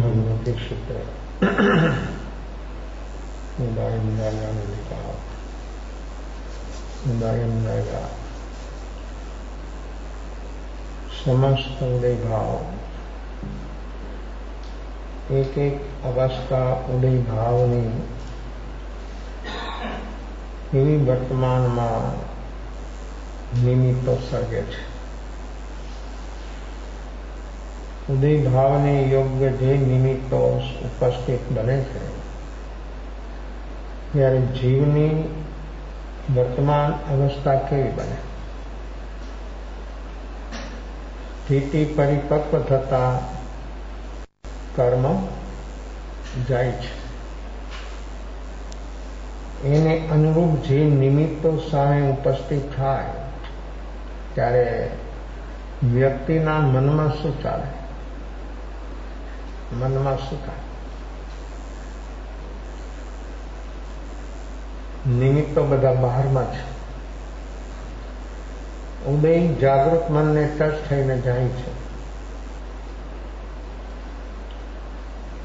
भगवती सूत्र उदायन लिखा उदायन जाएगा समस्त उदय भाव एक एक अवस्था उदय भावनी એવી વર્તમાનમાં નિમિત્તો સર્જે છે. ઉદય ભાવને યોગ્ય જે નિમિત્તો ઉપસ્થિત બને છે ત્યારે જીવની વર્તમાન અવસ્થા કેવી બને? સ્થિતિ પરિપક્વ થતા કર્મ જાય છે. એને અનુરૂપ જે નિમિત્તો સામે ઉપસ્થિત થાય ત્યારે વ્યક્તિના મનમાં શું ચાલે? મનમાં શું થાય? નિમિત્તો બધા બહારમાં છે. ઉદય જાગૃત મનને ટચ થઈને જાય છે.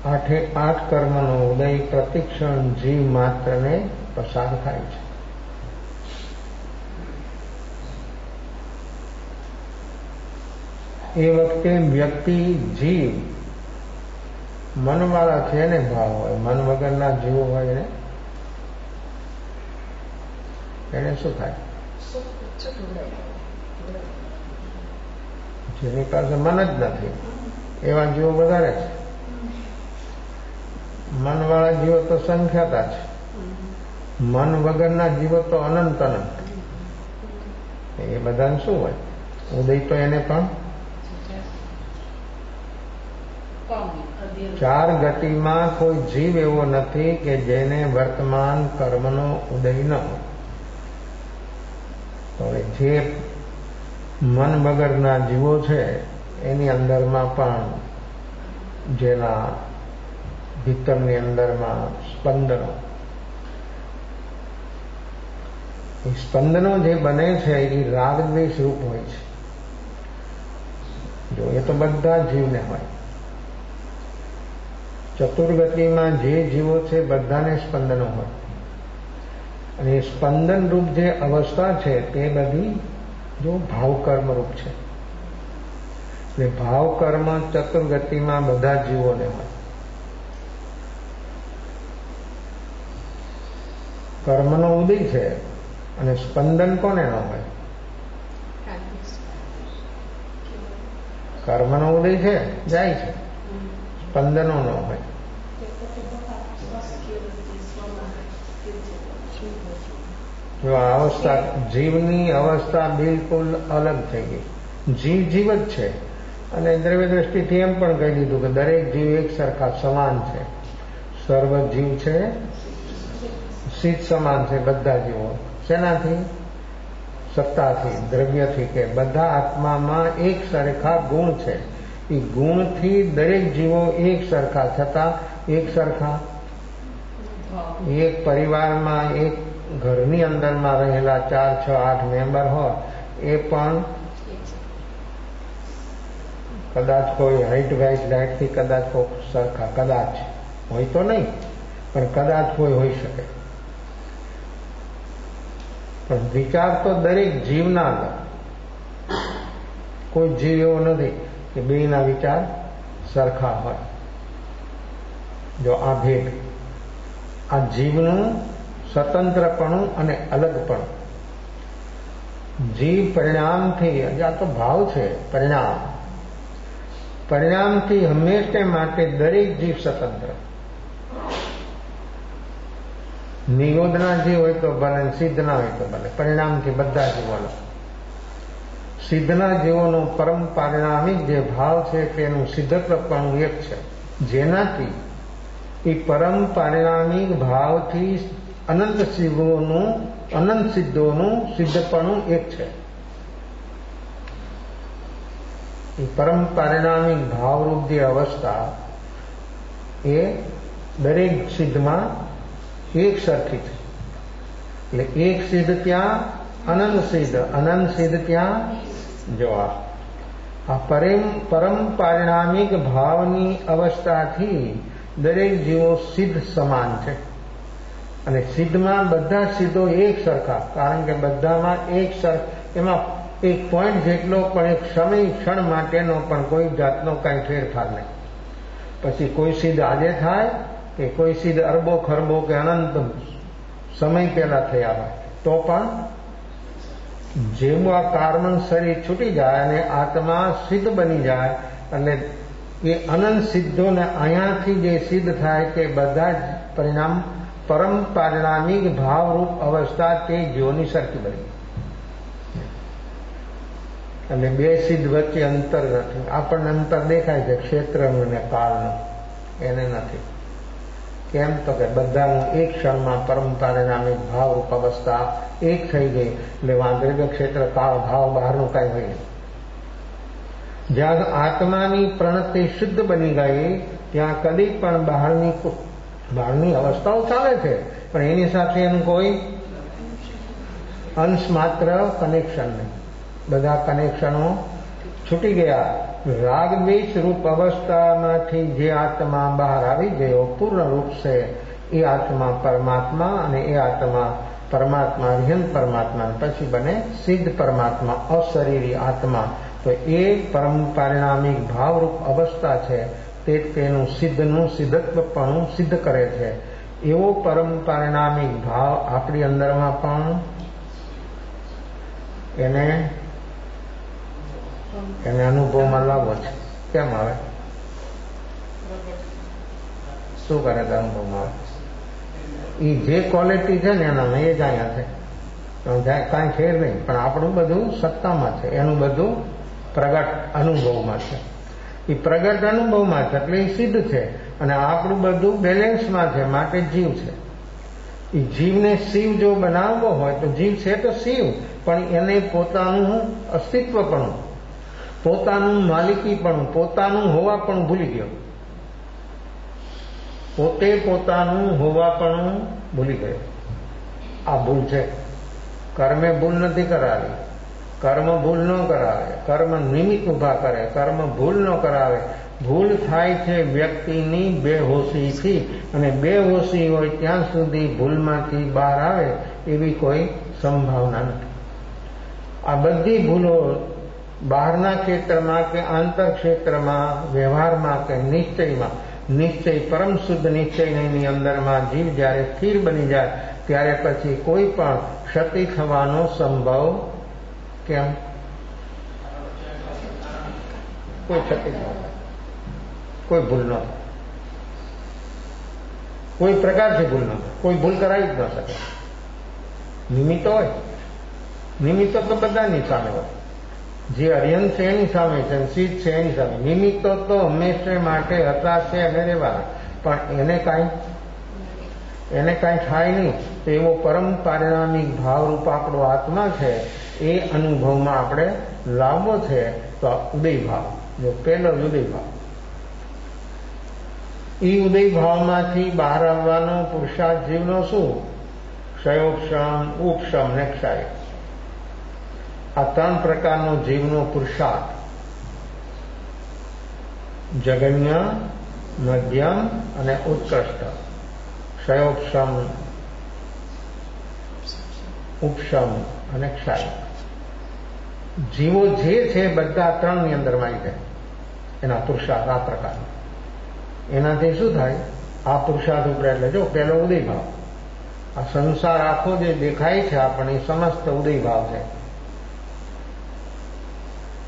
આઠે આઠ કર્મનો ઉદય પ્રતિક્ષણ જીવ માત્રને પસાર થાય છે. એ વખતે વ્યક્તિ જીવ મનવાળા છે ને ભાવ હોય, મન વગરના જીવો હોય ને એને શું થાય? જેની પાસે મન જ નથી એવા જીવો વધારે છે. મનવાળા જીવો તો સંખ્યાતા છે. મન વગરના જીવો તો અનંત અનંત. એ બધાને શું હોય? ઉદય તો એને પણ ચાર ગતિમાં કોઈ જીવ એવો નથી કે જેને વર્તમાન કર્મનો ઉદય ન હોય. તો જે મન વગરના જીવો છે એની અંદરમાં પણ જેના ભીતરની અંદરમાં સ્પંદનો, એ સ્પંદનો જે બને છે એ રાગદ્વેષ રૂપ હોય છે. જો એ તો બધા જીવને હોય. ચતુર્ગતિમાં જે જીવો છે બધાને સ્પંદનો હોય અને એ સ્પંદન રૂપ જે અવસ્થા છે તે બધી જો ભાવ કર્મ રૂપ છે. એટલે ભાવ કર્મ ચતુર્ગતિમાં બધા જીવોને હોય. કર્મનો ઉદય છે અને સ્પંદન કોને ન હોય? કર્મનો ઉદય છે, જાય છે, સ્પંદનો ન હોય. જો આ અવસ્થા જીવની અવસ્થા બિલકુલ અલગ થઈ ગઈ. જીવ જીવ જ છે અને દ્રવ્ય દ્રષ્ટિથી એમ પણ કહી દીધું કે દરેક જીવ એક સરખા સમાન છે. સર્વ જીવ છે સીધ સમાન છે. બધા જીવો શેનાથી? સત્તાથી, દ્રવ્યથી, કે બધા આત્મામાં એક સરખા ગુણ છે. એ ગુણથી દરેક જીવો એક સરખા થતા એક સરખા. એક પરિવારમાં એક ઘરની અંદરમાં રહેલા 4, 6, 8 મેમ્બર હોય એ પણ કદાચ કોઈ હાઈટ લાઇટથી કદાચ કોઈ સરખા, કદાચ હોય તો નહીં પણ કદાચ કોઈ હોઈ શકે. પણ વિચાર તો દરેક જીવના અંદર. કોઈ જીવ એવો નથી કે બેયના વિચાર સરખા હોય. જો આ ભેદ, આ જીવનું સ્વતંત્રપણું અને અલગપણું. જીવ પરિણામથી, આ તો ભાવ છે, પરિણામથી હંમેશા માટે દરેક જીવ સ્વતંત્ર. નિરોધના જીવ હોય તો ભલે, સિદ્ધના હોય તો ભલે, પરિણામથી બધા જીવોનો. સિદ્ધના જીવોનો પરમ પારિણામિક જે ભાવ છે તેનું સિદ્ધત્વપણું એક છે, જેનાથી એ પરમ પારિણામિક ભાવથી અનંત શિવોનું, અનંત સિદ્ધોનું સિદ્ધપણું એક છે. એ પરમ પારિણામિક ભાવરૂપ જે અવસ્થા એ દરેક સિદ્ધમાં એક સરખી છે. એટલે એક સિદ્ધ ત્યાં અનંત સિદ્ધ, અનંત સિદ્ધ ત્યાં જવાબ. આ પરમ પારિણામિક ભાવની અવસ્થાથી દરેક જીવો સિદ્ધ સમાન છે. અને સિદ્ધમાં બધા સિદ્ધો એક સરખા, કારણ કે બધામાં એમાં એક પોઈન્ટ જેટલો પણ એક સમય ક્ષણ માટેનો પણ કોઈ જાતનો કાંઈ ફેરફાર નહીં. પછી કોઈ સિદ્ધ આજે થાય કે કોઈ સિદ્ધ અરબો ખરબો કે અનંત સમય પહેલા થયા હોય તો પણ જેવું આ કાર્બન શરીર છૂટી જાય અને આત્મા સિદ્ધ બની જાય એટલે એ અનંત સિદ્ધોને અહીંયાથી જે સિદ્ધ થાય તે બધા જ પરિણામ પરમ પારિણામિક ભાવરૂપ અવસ્થા તે જીવોની સરખી બની. અને બે સિદ્ધ વચ્ચે અંતર નથી. આપણને અંતર દેખાય છે ક્ષેત્રનું ને કાળનું, એને નથી. કેમ તો કે બધાનું એક ક્ષણમાં પરમ પારિણામિક ભાવરૂપ અવસ્થા એક થઈ ગઈ એટલે વાંદરિક ક્ષેત્ર કાળ ભાવ બહારનું કાંઈ હોય નહીં. જ્યાં આત્માની પ્રણતિ શુદ્ધ બની ગઈ ત્યાં કદી પણ બહારની અવસ્થાઓ ચાલે છે, પણ એની સાથે એનું કોઈ અંશ માત્ર કનેક્શન નહીં. બધા કનેક્શનો છૂટી ગયા. રાગ દ્વેષ રૂપ અવસ્થામાંથી જે આત્મા બહાર આવી ગયો પૂર્ણ રૂપ છે એ આત્મા પરમાત્મા, અને એ આત્મા પરમાત્મા વિહન પરમાત્મા પછી બને સિદ્ધ પરમાત્મા, અશરીરી આત્મા. તો એ પરમ પારિણામિક ભાવરૂપ અવસ્થા છે તે તેનું સિદ્ધનું સિદ્ધત્વપણું સિદ્ધ કરે છે. એવો પરમ પારિણામિક ભાવ આપણી અંદરમાં પણ એને અનુભવમાં લાવવો છે. કેમ આવે? શું કરે અનુભવમાં આવે? એ જે ક્વોલિટી છે ને એનામાં એ જ અહીંયા છે, કાંઈ ફેર નહીં. પણ આપણું બધું સત્તામાં છે, એનું બધું પ્રગટ અનુભવમાં છે. એ પ્રગટ અનુભવમાં છે એટલે એ સિદ્ધ છે, અને આપણું બધું બેલેન્સમાં છે, માટે જીવ છે. એ જીવને શિવ જો બનાવવો હોય તો જીવ છે તો શિવ, પણ એને પોતાનું અસ્તિત્વપણું, પોતાનું માલિકીપણું, પોતાનું હોવાપણું ભૂલી ગયો. પોતે પોતાનું હોવાપણું ભૂલી ગયો. આ ભૂલ છે. કર્મે ભૂલ નથી કરાવી, કર્મ ભૂલ ન કરાવે, કર્મ નિમિત્ત ઉભા કરે, કર્મ ભૂલ ન કરાવે. ભૂલ થાય છે વ્યક્તિની બેહોશીથી, અને બેહોશી હોય ત્યાં સુધી ભૂલમાંથી બહાર આવે એવી કોઈ સંભાવના નથી. આ બધી ભૂલો બહારના ક્ષેત્રમાં કે આંતર ક્ષેત્રમાં, વ્યવહારમાં કે નિશ્ચયમાં, નિશ્ચય પરમ શુદ્ધ નિશ્ચયની અંદરમાં જીવ જ્યારે સ્થિર બની જાય ત્યારે પછી કોઈ પણ ક્ષતિ થવાનો સંભવ કેમ? કોઈ ક્ષતિ ન થાય, કોઈ ભૂલ ન થાય, કોઈ પ્રકારથી ભૂલ ન થાય, કોઈ ભૂલ કરાવી જ ન શકે. નિમિત્તો હોય, નિમિત્તો તો બધાની સામે હોય. જે અર્યન છે એની સામે છે, સિદ્ધ છે એની સામે. નિમિત્તો તો હંમેશા માટે હતા છે અને રહેવાના, પણ એને કાંઈ થાય નહીં. તો એવો પરમ પારિણામિક ભાવરૂપ આપણો આત્મા છે એ અનુભવમાં આપણે લાવવો છે. તો ઉદય ભાવ, જો પહેલો ઉદય ભાવ, એ ઉદય ભાવમાંથી બહાર આવવાનો પુરુષાર્થ જીવનો શું? ક્ષયોક્ષમ, ઉપશમ ને ક્ષય. આ ત્રણ પ્રકારનો જીવનો પુરુષાર્થ, જગન્ય, મધ્યમ અને ઉત્કૃષ્ટ. ક્ષયોક્ષમ, ઉપશમ અને ક્ષય. જીવો જે છે બધા ત્રણની અંદરમાં આવી જાય. એના પુરુષાર્થ આ પ્રકારનો. એનાથી શું થાય? આ પુરુષાર્થ ઉપર એટલે જો પહેલો ઉદય ભાવ. આ સંસાર આખો જે દેખાય છે આપણને સમસ્ત ઉદય ભાવ છે.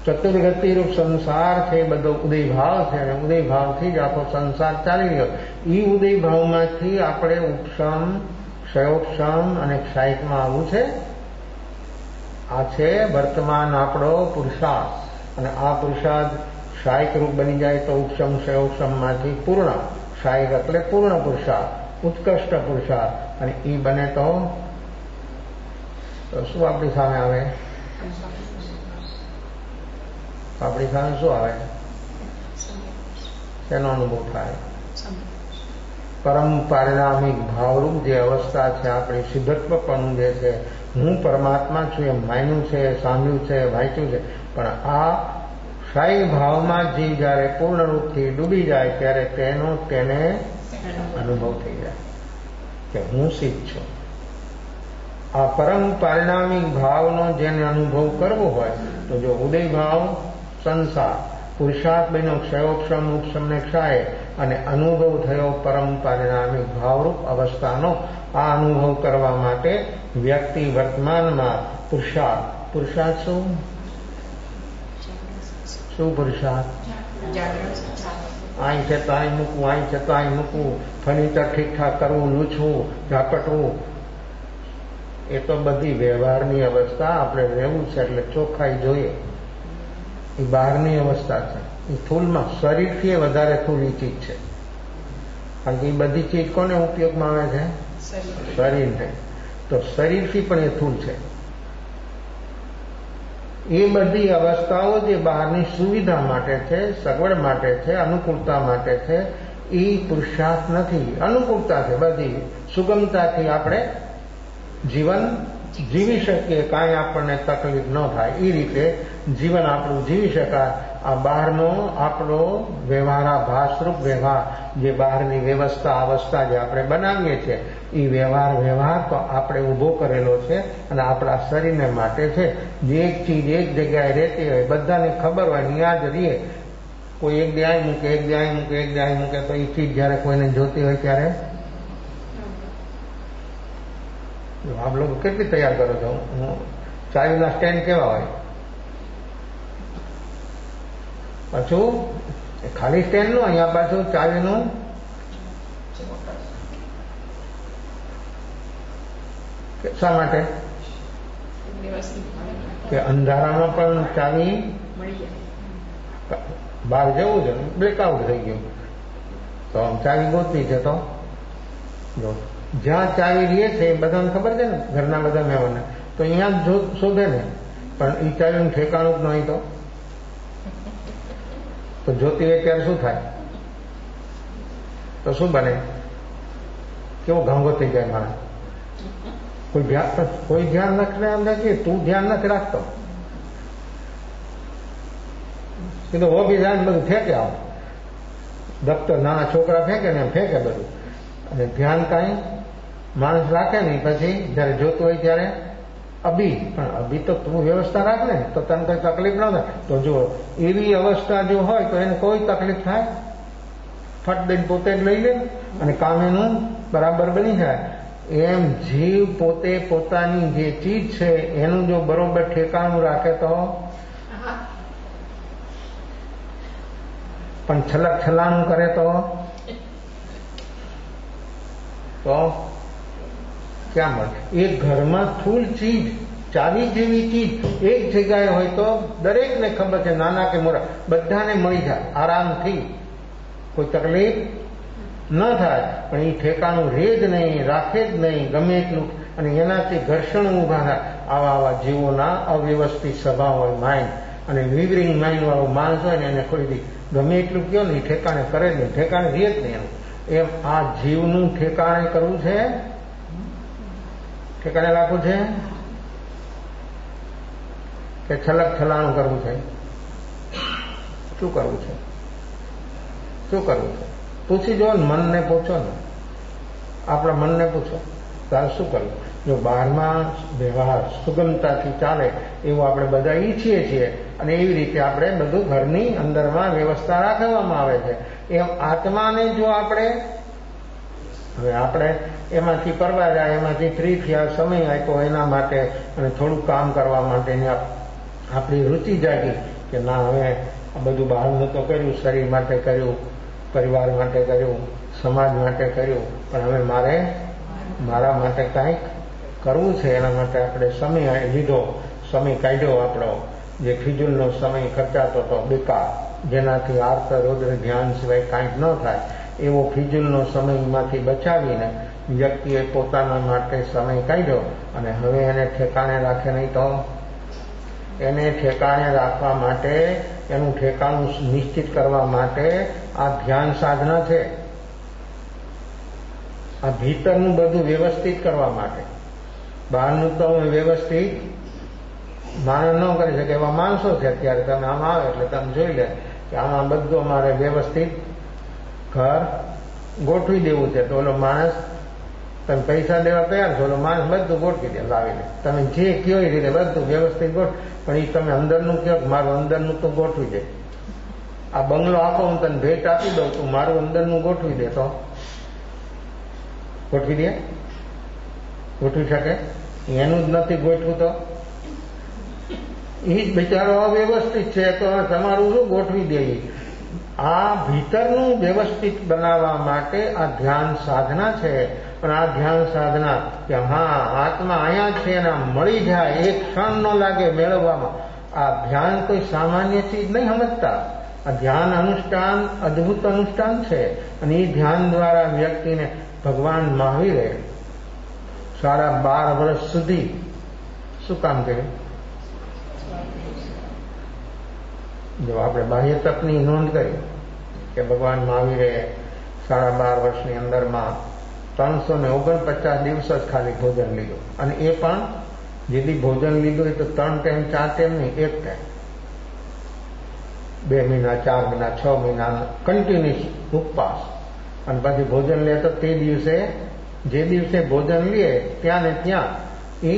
ચતુર્ગતિરૂપ સંસાર છે બધો ઉદય ભાવ છે, અને ઉદય ભાવથી જ આખો સંસાર ચાલી રહ્યો. એ ઉદય ભાવમાંથી આપણે ઉપશમ, ક્ષયોક્ષમ અને ક્ષાયિકમાં આવવું છે. આ છે વર્તમાન આપણો પુરુષાર્થ. અને આ પુરુષાર્થ ક્ષાયિક રૂપ બની જાય તો ઉપશમ ક્ષયોક્ષમમાંથી પૂર્ણ, ક્ષાયિક એટલે પૂર્ણ પુરુષાર્થ, ઉત્કૃષ્ટ પુરુષાર્થ. અને એ બને તો શું આપણી સામે આવે? આપણી સામે શું આવે? શેનો અનુભવ થાય? પરમ પારિણામિક ભાવરૂપ જે અવસ્થા છે, આપણી સિદ્ધત્વપણું જે છે, હું પરમાત્મા છું એમ માન્યું છે, સાંભળ્યું છે, વાંચ્યું છે, પણ આ શાહી ભાવમાં જીવ જ્યારે પૂર્ણ રૂપથી ડૂબી જાય ત્યારે તેને અનુભવ થઈ જાય કે હું સિદ્ધ છું. આ પરમ પારિણામિક ભાવનો જેને અનુભવ કરવો હોય તો જો ઉદય ભાવ, સંસાર, પુરુષાર્થ બન્યો ક્ષયોક્ષમ ઉપશમને ક્ષાય અને અનુભવ થયો પરમ પારિણામિક ભાવરૂપ અવસ્થાનો, આ અનુભવ કરવા માટે વ્યક્તિ વર્તમાનમાં પુરુષાર્થ શું પુરુષાર્થ? અહીં છે તો અહીં મૂકવું, અહીં છે તો અહીં મૂકવું, ફર્નિચર ઠીકઠાક કરવું, લૂછવું, ઝાપટવું, એ તો બધી વ્યવહારની અવસ્થા. આપણે રહેવું છે એટલે ચોખ્ખાઈ જોઈએ. એ બહારની અવસ્થા છે. એ સ્થૂલમાં શરીરથી વધારે સ્થૂલી ચીજ છે. કારણ કે એ બધી ચીજ કોને ઉપયોગમાં આવે છે? શરીરને. તો શરીરથી પણ એ સ્થૂલ છે. એ બધી અવસ્થાઓ જે બહારની સુવિધા માટે છે, સગવડ માટે છે, અનુકૂળતા માટે છે, એ પુરુષાર્થ નથી. અનુકૂળતા છે, બધી સુગમતાથી આપણે જીવન જીવી શકીએ, કાંઈ આપણને તકલીફ ન થાય એ રીતે જીવન આપણું જીવી શકાય. આ બહારનો આપણો વ્યવહારાભાસરૂપ વ્યવહાર, જે બહારની વ્યવસ્થા અવસ્થા જે આપણે બનાવીએ છીએ, એ વ્યવહાર તો આપણે ઊભો કરેલો છે અને આપણા શરીરને માટે છે. જે એક ચીજ એક જગ્યાએ રહેતી હોય, બધાને ખબર હોય, ત્યાં જ રહીએ. કોઈ એક દ્યાય મૂકે, એક દ્યાય મૂકે, એક દ્યાય મૂકે, તો એ ચીજ જયારે કોઈને જોતી હોય ત્યારે આપ લોકો કેટલી તૈયાર કરો છો? ચાવીના સ્ટેન્ડ કેવા હોય? પાછું ખાલી સ્ટેન્ડ નું, અહીંયા પાછું ચાવીનું શા માટે? કે અંધારામાં પણ ચાવી બહાર જવું છે, બ્રેકઆઉટ થઈ ગયું તો ચાવી ગોતવી છે. તો જો જ્યાં ચાવી રહે છે એ બધાને ખબર છે ને, ઘરના બધા મહેમાનને, તો અહીંયા જ શોધે ને. પણ એ ચાવીનું ઠેકાણું જ નહીં તો જોતી હોય ત્યારે શું થાય? તો શું બને? કેવો ઘાંગો થઈ જાય મારા. કોઈ ધ્યાન નથી, તું ધ્યાન નથી રાખતો. એ તો હો બી જાય બધું ફેંકે. આવ દફતર નાના છોકરા ફેંકે ને એમ ફેંકે બધું. અને ધ્યાન કાંઈ માણસ રાખે નહીં. પછી જયારે જોતું હોય ત્યારે પણ અભી તો તું વ્યવસ્થા રાખ ને, તો તને કઈ તકલીફ ન થાય. તો જો એવી અવસ્થા જો હોય તો એને કોઈ તકલીફ થાય? ફટ દઈને પોતે જ લઈ લે અને કામ એનું બરાબર બની જાય. એમ જીવ પોતે પોતાની જે ચીજ છે એનું જો બરોબર ઠેકાણું રાખે તો, પણ છલક છલાણું કરે તો ક્યાં મળે? એક ઘરમાં સ્થૂળ ચીજ, ચાવી જેવી ચીજ એક જગ્યાએ હોય તો દરેકને ખબર છે, નાના કે મોટા બધાને મળી જાય આરામથી, કોઈ તકલીફ ન થાય. પણ એ ઠેકાણું રહે જ નહીં, રાખે જ નહીં, ગમે એટલું. અને એનાથી ઘર્ષણ ઊભા થાય. આવા જીવોના અવ્યવસ્થિત સ્વભાવ હોય માઇન્ડ, અને વિવરિંગ માઇન્ડ વાળો માણસ હોય ને એને કોઈ ગમે એટલું કહો ને ઠેકાણે કરે જ નહીં, ઠેકાણે રહે જ નહીં. એમ આ જીવનું ઠેકાણે કરવું છે, ઠેકાણે રાખવું છે કે છલક છલાણું કરવું છે? શું કરવું છે? શું કરવું છે? પૂછી જો ને, મનને પૂછો ને, આપણા મનને પૂછો તારે શું કરવું. જો બહારમાં વ્યવહાર સુગમતાથી ચાલે એવું આપણે બધા ઈચ્છીએ છીએ, અને એવી રીતે આપણે બધું ઘરની અંદરમાં વ્યવસ્થા રાખવામાં આવે છે. એમ આત્માને જો આપણે એમાંથી પરવા જાય, એમાંથી ફ્રી થયા, સમય આપ્યો એના માટે અને થોડું કામ કરવા માટેની આપણી રુચિ જાગી કે ના, હવે આ બધું બહારનું તો કર્યું, શરીર માટે કર્યું, પરિવાર માટે કર્યું, સમાજ માટે કર્યું, પણ હવે મારા માટે કાંઈક કરવું છે. એના માટે આપણે સમય લીધો, સમય કાઢ્યો. આપણો જે ફિજુલનો સમય ખર્ચાતો હતો બેકાર, જેનાથી આર્ત રૌદ્ર ધ્યાન સિવાય કાંઈક ન થાય, એવો ફિજુલનો સમયમાંથી બચાવીને વ્યક્તિએ પોતાના માટે સમય કાઢ્યો. અને હવે એને ઠેકાણે રાખે નહીં તો એને ઠેકાણે રાખવા માટે, એનું ઠેકાણું નિશ્ચિત કરવા માટે આ ધ્યાન સાધના છે. આ ભીતરનું બધું વ્યવસ્થિત કરવા માટે. બહારનું તો વ્યવસ્થિત માણસ ન કરી શકે એવા માણસો છે અત્યારે. તમે આમાં આવે એટલે તમે જોઈ લે કે આમાં બધું અમારે વ્યવસ્થિત ઘર ગોઠવી દેવું છે. તો ઓલો માણસ તમે પૈસા દેવા તૈયાર છો, ઓલો માણસ બધું ગોઠવી દે લાવીને. તમે જે કયો એ રીતે બધું વ્યવસ્થિત ગોઠ, પણ એ તમે અંદરનું કહો મારું અંદરનું તો ગોઠવી દે. આ બંગલો આખો હું તને ભેટ આપી દઉં, તું મારું અંદરનું ગોઠવી દે તો ગોઠવી દે? ગોઠવી શકે? એનું જ નથી ગોઠવું તો એ જ બિચારો અવ્યવસ્થિત છે, તો તમારું શું ગોઠવી દે? આ ભીતરનું વ્યવસ્થિત બનાવવા માટે આ ધ્યાન સાધના છે. પણ આ ધ્યાન સાધના કે હા આત્મા અહીંયા છે અને મળી જાય, એક ક્ષણ ન લાગે મેળવવામાં. આ ધ્યાન કોઈ સામાન્ય ચીજ નહીં સમજતા. આ ધ્યાન અનુષ્ઠાન અદ્ભુત અનુષ્ઠાન છે. અને એ ધ્યાન દ્વારા વ્યક્તિને ભગવાન મહાવીરે 12.5 વર્ષ સુધી શું કામ કર્યું? જો આપણે બાહ્ય તપની નોંધ કરી કે ભગવાન મહાવીરે 12.5 વર્ષની અંદરમાં 349 દિવસ જ ખાલી ભોજન લીધું. અને એ પણ જેથી ભોજન લીધું એ તો 3 ટાઈમ 4 ટાઈમ નહીં, 1 ટાઈમ. 2 મહિના 4 મહિના 6 મહિના કન્ટિન્યુઅસ ઉપવાસ. અને પછી ભોજન લે તો તે દિવસે જે દિવસે ભોજન લે ત્યાં ને ત્યાં એ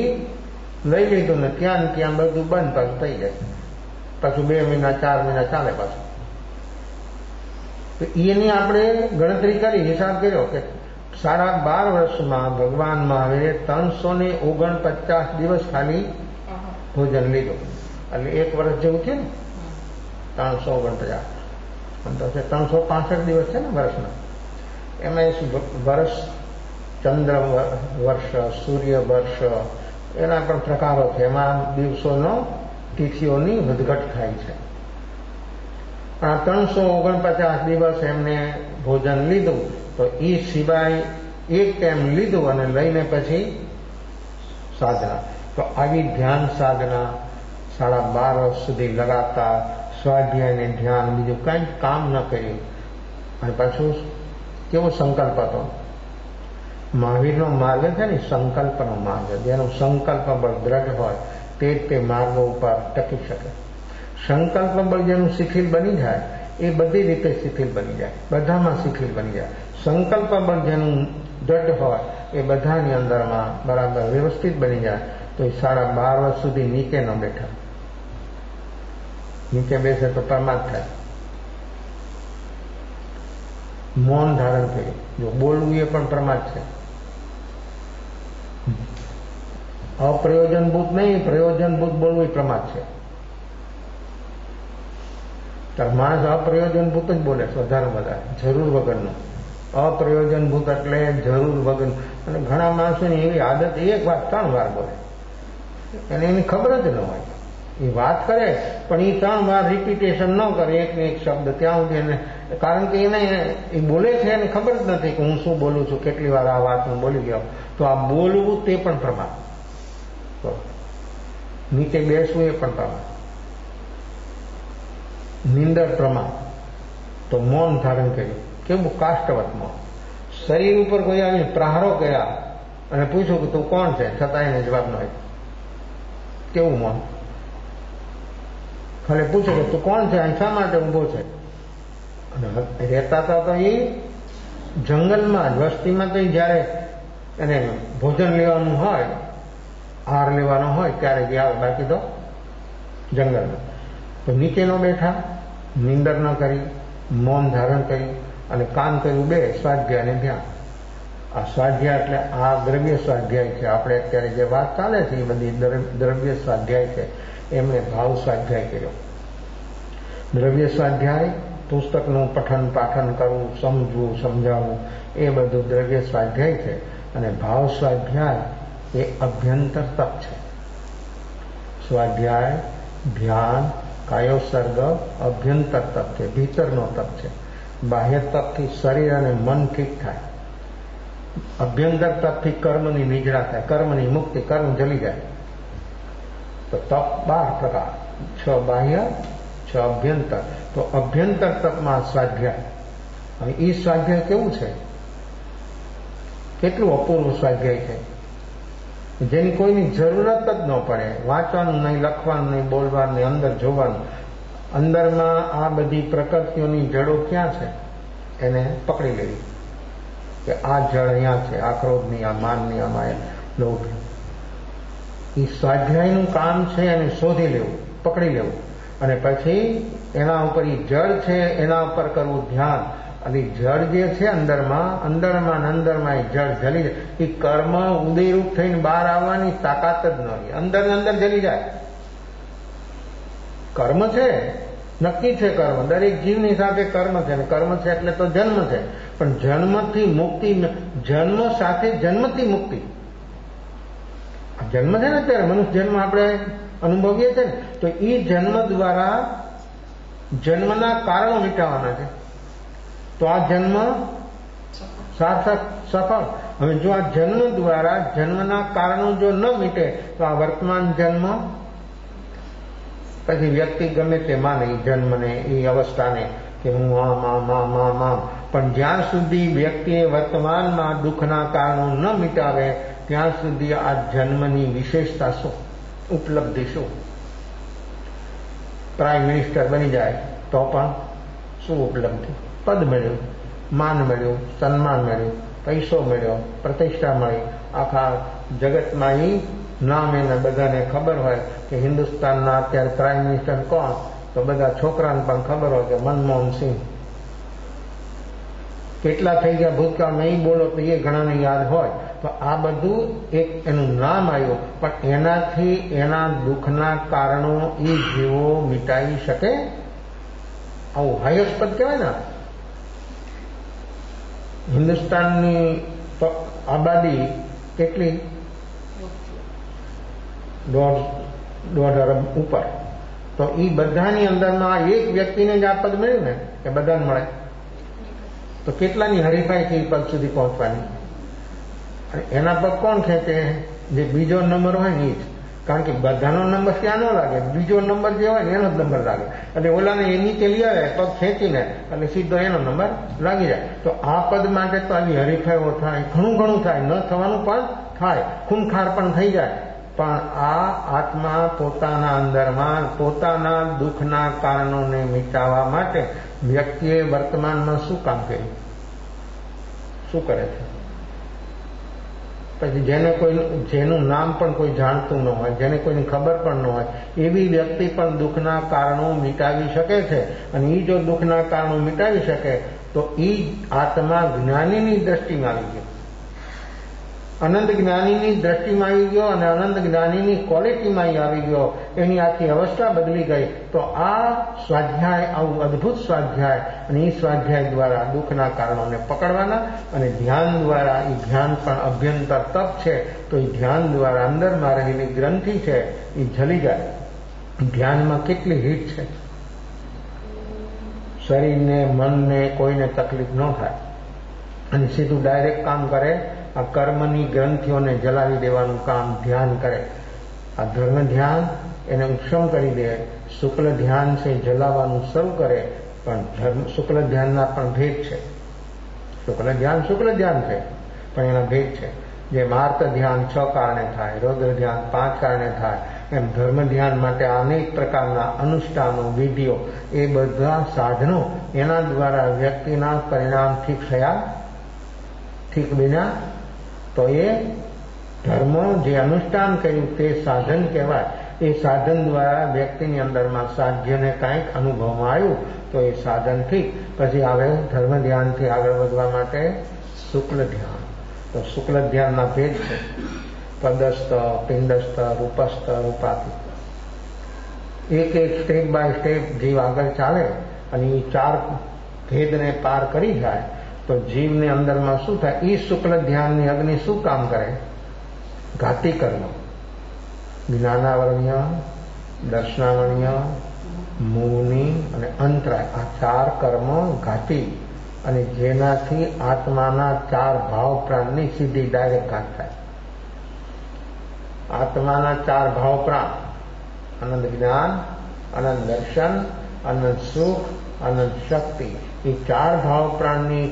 લઈ લીધું ને ત્યાં બધું બંધ પાછું થઈ જાય. પાછું 2 મહિના 4 મહિના ચાલે પાછું. તો એની આપણે ગણતરી કરી, હિસાબ કર્યો કે 12.5 વર્ષમાં ભગવાન મહાવીરે 349 દિવસ ખાલી ભોજન લીધું. એટલે 1 વર્ષ જેવું છે ને, 349 તો 365 દિવસ છે ને વર્ષના. એમાં વર્ષ, ચંદ્ર વર્ષ, સૂર્ય વર્ષ, એના પણ પ્રકારો છે. એમાં દિવસોનો તિથિઓની વધઘટ થાય છે. આ 349 દિવસ એમને ભોજન લીધું, તો એ સિવાય 1 ટાઈમ લીધું અને લઈને પછી સાધના. તો આવી ધ્યાન સાધના 12.5 વર્ષ સુધી લગાતાર સ્વાધ્યાય ને ધ્યાન, બીજું કંઈ કામ ન કર્યું. અને પાછું કેવો સંકલ્પ હતો? મહાવીરનો માર્ગ છે ને સંકલ્પનો માર્ગ. જેનો સંકલ્પ બળ દ્રઢ હોય તે માર્ગો ઉપર ટકી શકે. સંકલ્પ બળ જેનું શિથિલ બની જાય એ બધી રીતે શિથિલ બની જાય, બધામાં શિથિલ બની જાય. સંકલ્પ બળ જેનું દ્રઢ હોય એ બધાની અંદરમાં બરાબર વ્યવસ્થિત બની જાય. તો એ 12.5 વર્ષ સુધી નીચે ન બેઠા. નીચે બેસે તો પ્રમાદ થાય. મૌન ધારણ કર્યું. જો બોલવું એ પણ પ્રમાદ છે. અપ્રયોજનભૂત નહીં, પ્રયોજનભૂત બોલવું એ પ્રમાદ છે. ત્યારે માણસ અપ્રયોજનભૂત જ બોલે છે વધારે જરૂર વગરનું. અપ્રયોજનભૂત એટલે જરૂર વગર. અને ઘણા માણસોની એવી આદત, 1 વાત 3 વાર બોલે, અને એની ખબર જ ન હોય. એ વાત કરે પણ એ 3 વાર રિપીટેશન ન કરે, એકને એક શબ્દ ત્યાં સુધી એને, કારણ કે એને એ બોલે છે એને ખબર જ નથી કે હું શું બોલું છું, કેટલી વાર આ વાત હું બોલી ગયો. તો આ બોલવું તે પણ પ્રમાદ. તો નીચે બેસવું એ પણ પ્રમાદ. નિંદર પ્રમાદ. તો મૌન ધારણ કર્યું. કેવું કાષ્ટવત મૌન. શરીર ઉપર કોઈ આવીને પ્રહારો કર્યા અને પૂછ્યું કે તું કોણ છે, છતાં એને જવાબ ન આપ્યો. કેવું મૌન. ખાલી પૂછે કે તું કોણ છે, અહીં શા માટે ઊભો છે. અને રહેતા હતા તો એ જંગલમાં જ, વસ્તીમાં. તો જયારે એને ભોજન લેવાનું હોય, આહાર લેવાનો હોય ત્યારે જ આવે, બાકી તો જંગલમાં. તો નીચે ન બેઠા, નિંદર ન કરી, મૌન ધારણ કર્યું અને કામ કર્યું 2 સ્વાધ્યાય અને ધ્યાન. આ સ્વાધ્યાય એટલે આ દ્રવ્ય સ્વાધ્યાય છે. આપણે અત્યારે જે વાત ચાલે છે એ બધી દ્રવ્ય સ્વાધ્યાય છે. એમણે ભાવ સ્વાધ્યાય કર્યો. દ્રવ્ય સ્વાધ્યાય પુસ્તકનું પઠન પાઠન કરવું, સમજવું, સમજાવવું, એ બધું દ્રવ્ય સ્વાધ્યાય છે. અને ભાવ સ્વાધ્યાય એ અભ્યંતર તપ છે. સ્વાધ્યાય, ધ્યાન, કાયોસર્ગ અભ્યંતર તપ છે, ભીતરનો તપ છે. બાહ્ય તપથી શરીર અને મન ઠીક થાય. અભ્યંતર તપથી કર્મની નિજડા થાય, કર્મની મુક્તિ, કર્મ જલી જાય. તો તપ 12 પ્રકાર, 6 બાહ્ય, 6 અભ્યંતર. તો અભ્યંતર તપમાં સ્વાધ્યાય. હવે એ સ્વાધ્યાય કેવું છે? કેટલું અપૂર્વ સ્વાધ્યાય છે. જેની કોઈની જરૂરત જ ન પડે, વાંચવાનું નહીં, લખવાનું નહીં, બોલવાનું નહીં, અંદર જોવાનું. અંદરમાં આ બધી પ્રકૃતિઓની જડો ક્યાં છે એને પકડી લેવી કે આ જળ અહીંયા છે, આ ક્રોધની, આ માનની, આ માયા, લોભ. એ સ્વાધ્યાયનું કામ છે, એને શોધી લેવું, પકડી લેવું, અને પછી એના ઉપર એ જળ છે એના ઉપર કરવું ધ્યાન. અને જળ જે છે અંદરમાં એ જળ જલી જાય. એ કર્મ ઉદયરૂપ થઈને બહાર આવવાની તાકાત જ નહીં, અંદર જલી જાય. કર્મ છે, નક્કી છે કર્મ, દરેક જીવની સાથે કર્મ છે, અને કર્મ છે એટલે તો જન્મ છે. પણ જન્મથી મુક્તિ, જન્મ સાથે જન્મથી મુક્તિ. જન્મ છે ને અત્યારે મનુષ્ય જન્મ આપણે અનુભવીએ છીએ ને, તો એ જન્મ દ્વારા જન્મના કારણો મિટાવવાના છે. તો આ જન્મ સાર્થક, સફળ. હવે જો આ જન્મ દ્વારા જન્મના કારણો જો ન મીટે તો આ વર્તમાન જન્મ પછી વ્યક્તિ ગમે તે માને એ જન્મને, એ અવસ્થાને કે હું આમ. પણ જ્યાં સુધી વ્યક્તિએ વર્તમાનમાં દુઃખના કારણો ન મિટાવે ત્યાં સુધી આ જન્મની વિશેષતા શું, ઉપલબ્ધિ શું? પ્રાઇમ મિનિસ્ટર બની જાય તો પણ શું ઉપલબ્ધિ? પદ મળ્યું, માન મળ્યું, સન્માન મળ્યું, પૈસો મળ્યો, પ્રતિષ્ઠા મળી. આખા જગતમાં એ નામ એને બધાને ખબર હોય કે હિન્દુસ્તાનના અત્યારે પ્રાઇમ મિનિસ્ટર કોણ, તો બધા છોકરાને પણ ખબર હોય કે મનમોહનસિંહ. કેટલા થઈ ગયા ભૂતકાળમાં એ બોલો તો એ ઘણાને યાદ હોય. તો આ બધું એક એનું નામ આવ્યું, પણ એનાથી એના દુઃખના કારણો એ જીવો મિટાવી શકે? આવું હાઈએસ્ટ પદ કહેવાય ને. હિન્દુસ્તાનની આબાદી કેટલી? 1.5 અરબ ઉપર. તો એ બધાની અંદરમાં એક વ્યક્તિને જ આ પદ મળ્યું ને કે બધાને મળે, તો કેટલાની હરીફાઈથી પદ સુધી પહોંચવાની? અને એના પગ કોણ ખેંચે? જે બીજો નંબર હોય ને એ જ. કારણ કે બધાનો નંબર ત્યાં ન લાગે, બીજો નંબર જે હોય ને એનો જ નંબર લાગે. એટલે ઓલાને એ નીચે લઈ આવે પગ ખેંચીને, એટલે સીધો એનો નંબર લાગી જાય. તો આ પદ માટે તો આવી હરીફાઈઓ થાય, ઘણું થાય, ન થવાનું પણ થાય, ખૂનખાર પણ થઈ જાય. પણ આ આત્મા પોતાના અંદરમાં પોતાના દુઃખના કારણોને મિટાવવા માટે વ્યક્તિએ વર્તમાનમાં શું કામ કર્યું, શું કરે છે? પછી જેનું નામ પણ કોઈ જાણતું ન હોય, જેને કોઈની ખબર પણ ન હોય, એવી વ્યક્તિ પણ દુઃખના કારણો મિટાવી શકે છે. અને એ જો દુઃખના કારણો મિટાવી શકે તો એ આત્મા જ્ઞાનીની દ્રષ્ટિમાં આવી ગયો, અનંત જ્ઞાનીની દ્રષ્ટિમાં આવી ગયો, અને અનંત જ્ઞાનીની ક્વોલિટીમાં આવી ગયો. એની આખી અવસ્થા બદલી ગઈ. તો આ સ્વાધ્યાય, આવું અદભુત સ્વાધ્યાય, અને એ સ્વાધ્યાય દ્વારા દુઃખના કારણોને પકડવાના, અને ધ્યાન દ્વારા, એ ધ્યાન પણ અભ્યંતર તપ છે, તો એ ધ્યાન દ્વારા અંદરમાં રહેલી ગ્રંથિ છે એ જલી જાય. ધ્યાનમાં કેટલી હીટ છે, શરીરને, મનને કોઈને તકલીફ ન થાય, અને સીધું ડાયરેક્ટ કામ કરે. આ કર્મની ગ્રંથિઓને જલાવી દેવાનું કામ ધ્યાન કરે. આ ધર્મ ધ્યાન એને ઉપશમ કરી દે. શુક્લ ધ્યાન છે જલાવવાનું શરૂ કરે. પણ શુક્લ ધ્યાનના પણ ભેદ છે. શુક્લ ધ્યાન છે, પણ એના ભેદ છે. જેમ આર્ત ધ્યાન 6 કારણે થાય, રૌદ્ર ધ્યાન 5 કારણે થાય, એમ ધર્મ ધ્યાન માટે અનેક પ્રકારના અનુષ્ઠાનો, વિધિઓ, એ બધા સાધનો એના દ્વારા વ્યક્તિના પરિણામ ઠીક બન્યા. તો એ ધર્મ જે અનુષ્ઠાન કર્યું તે સાધન કહેવાય. એ સાધન દ્વારા વ્યક્તિની અંદરમાં સાધ્યને કાંઈક અનુભવમાં આવ્યું તો એ સાધન ઠીક. પછી આવે ધર્મ ધ્યાનથી આગળ વધવા માટે શુક્લ ધ્યાન. તો શુક્લ ધ્યાનના ભેદ છે: પદસ્થ, પિંડસ્થ, રૂપસ્થ, રૂપાતીત. એક સ્ટેપ બાય સ્ટેપ જીવ આગળ ચાલે અને એ 4 ભેદને પાર કરી જાય તો જીવને અંદરમાં શું થાય? એ શુક્લ ધ્યાનની અગ્નિ શું કામ કરે? ઘાતી કર્મ, જ્ઞાનાવરણ્ય, દર્શનાવરણ્ય, મુનિ અને અંતરાય, આ 4 કર્મ ઘાતી, અને જેનાથી આત્માના 4 ભાવ પ્રાણની સીધી ડાયરેક્ટ ઘાત થાય. આત્માના 4 ભાવ પ્રાણ, અનંત જ્ઞાન, અનંત દર્શન, અનંત સુખ, અનંત શક્તિ, એ 4 ભાવ પ્રાણની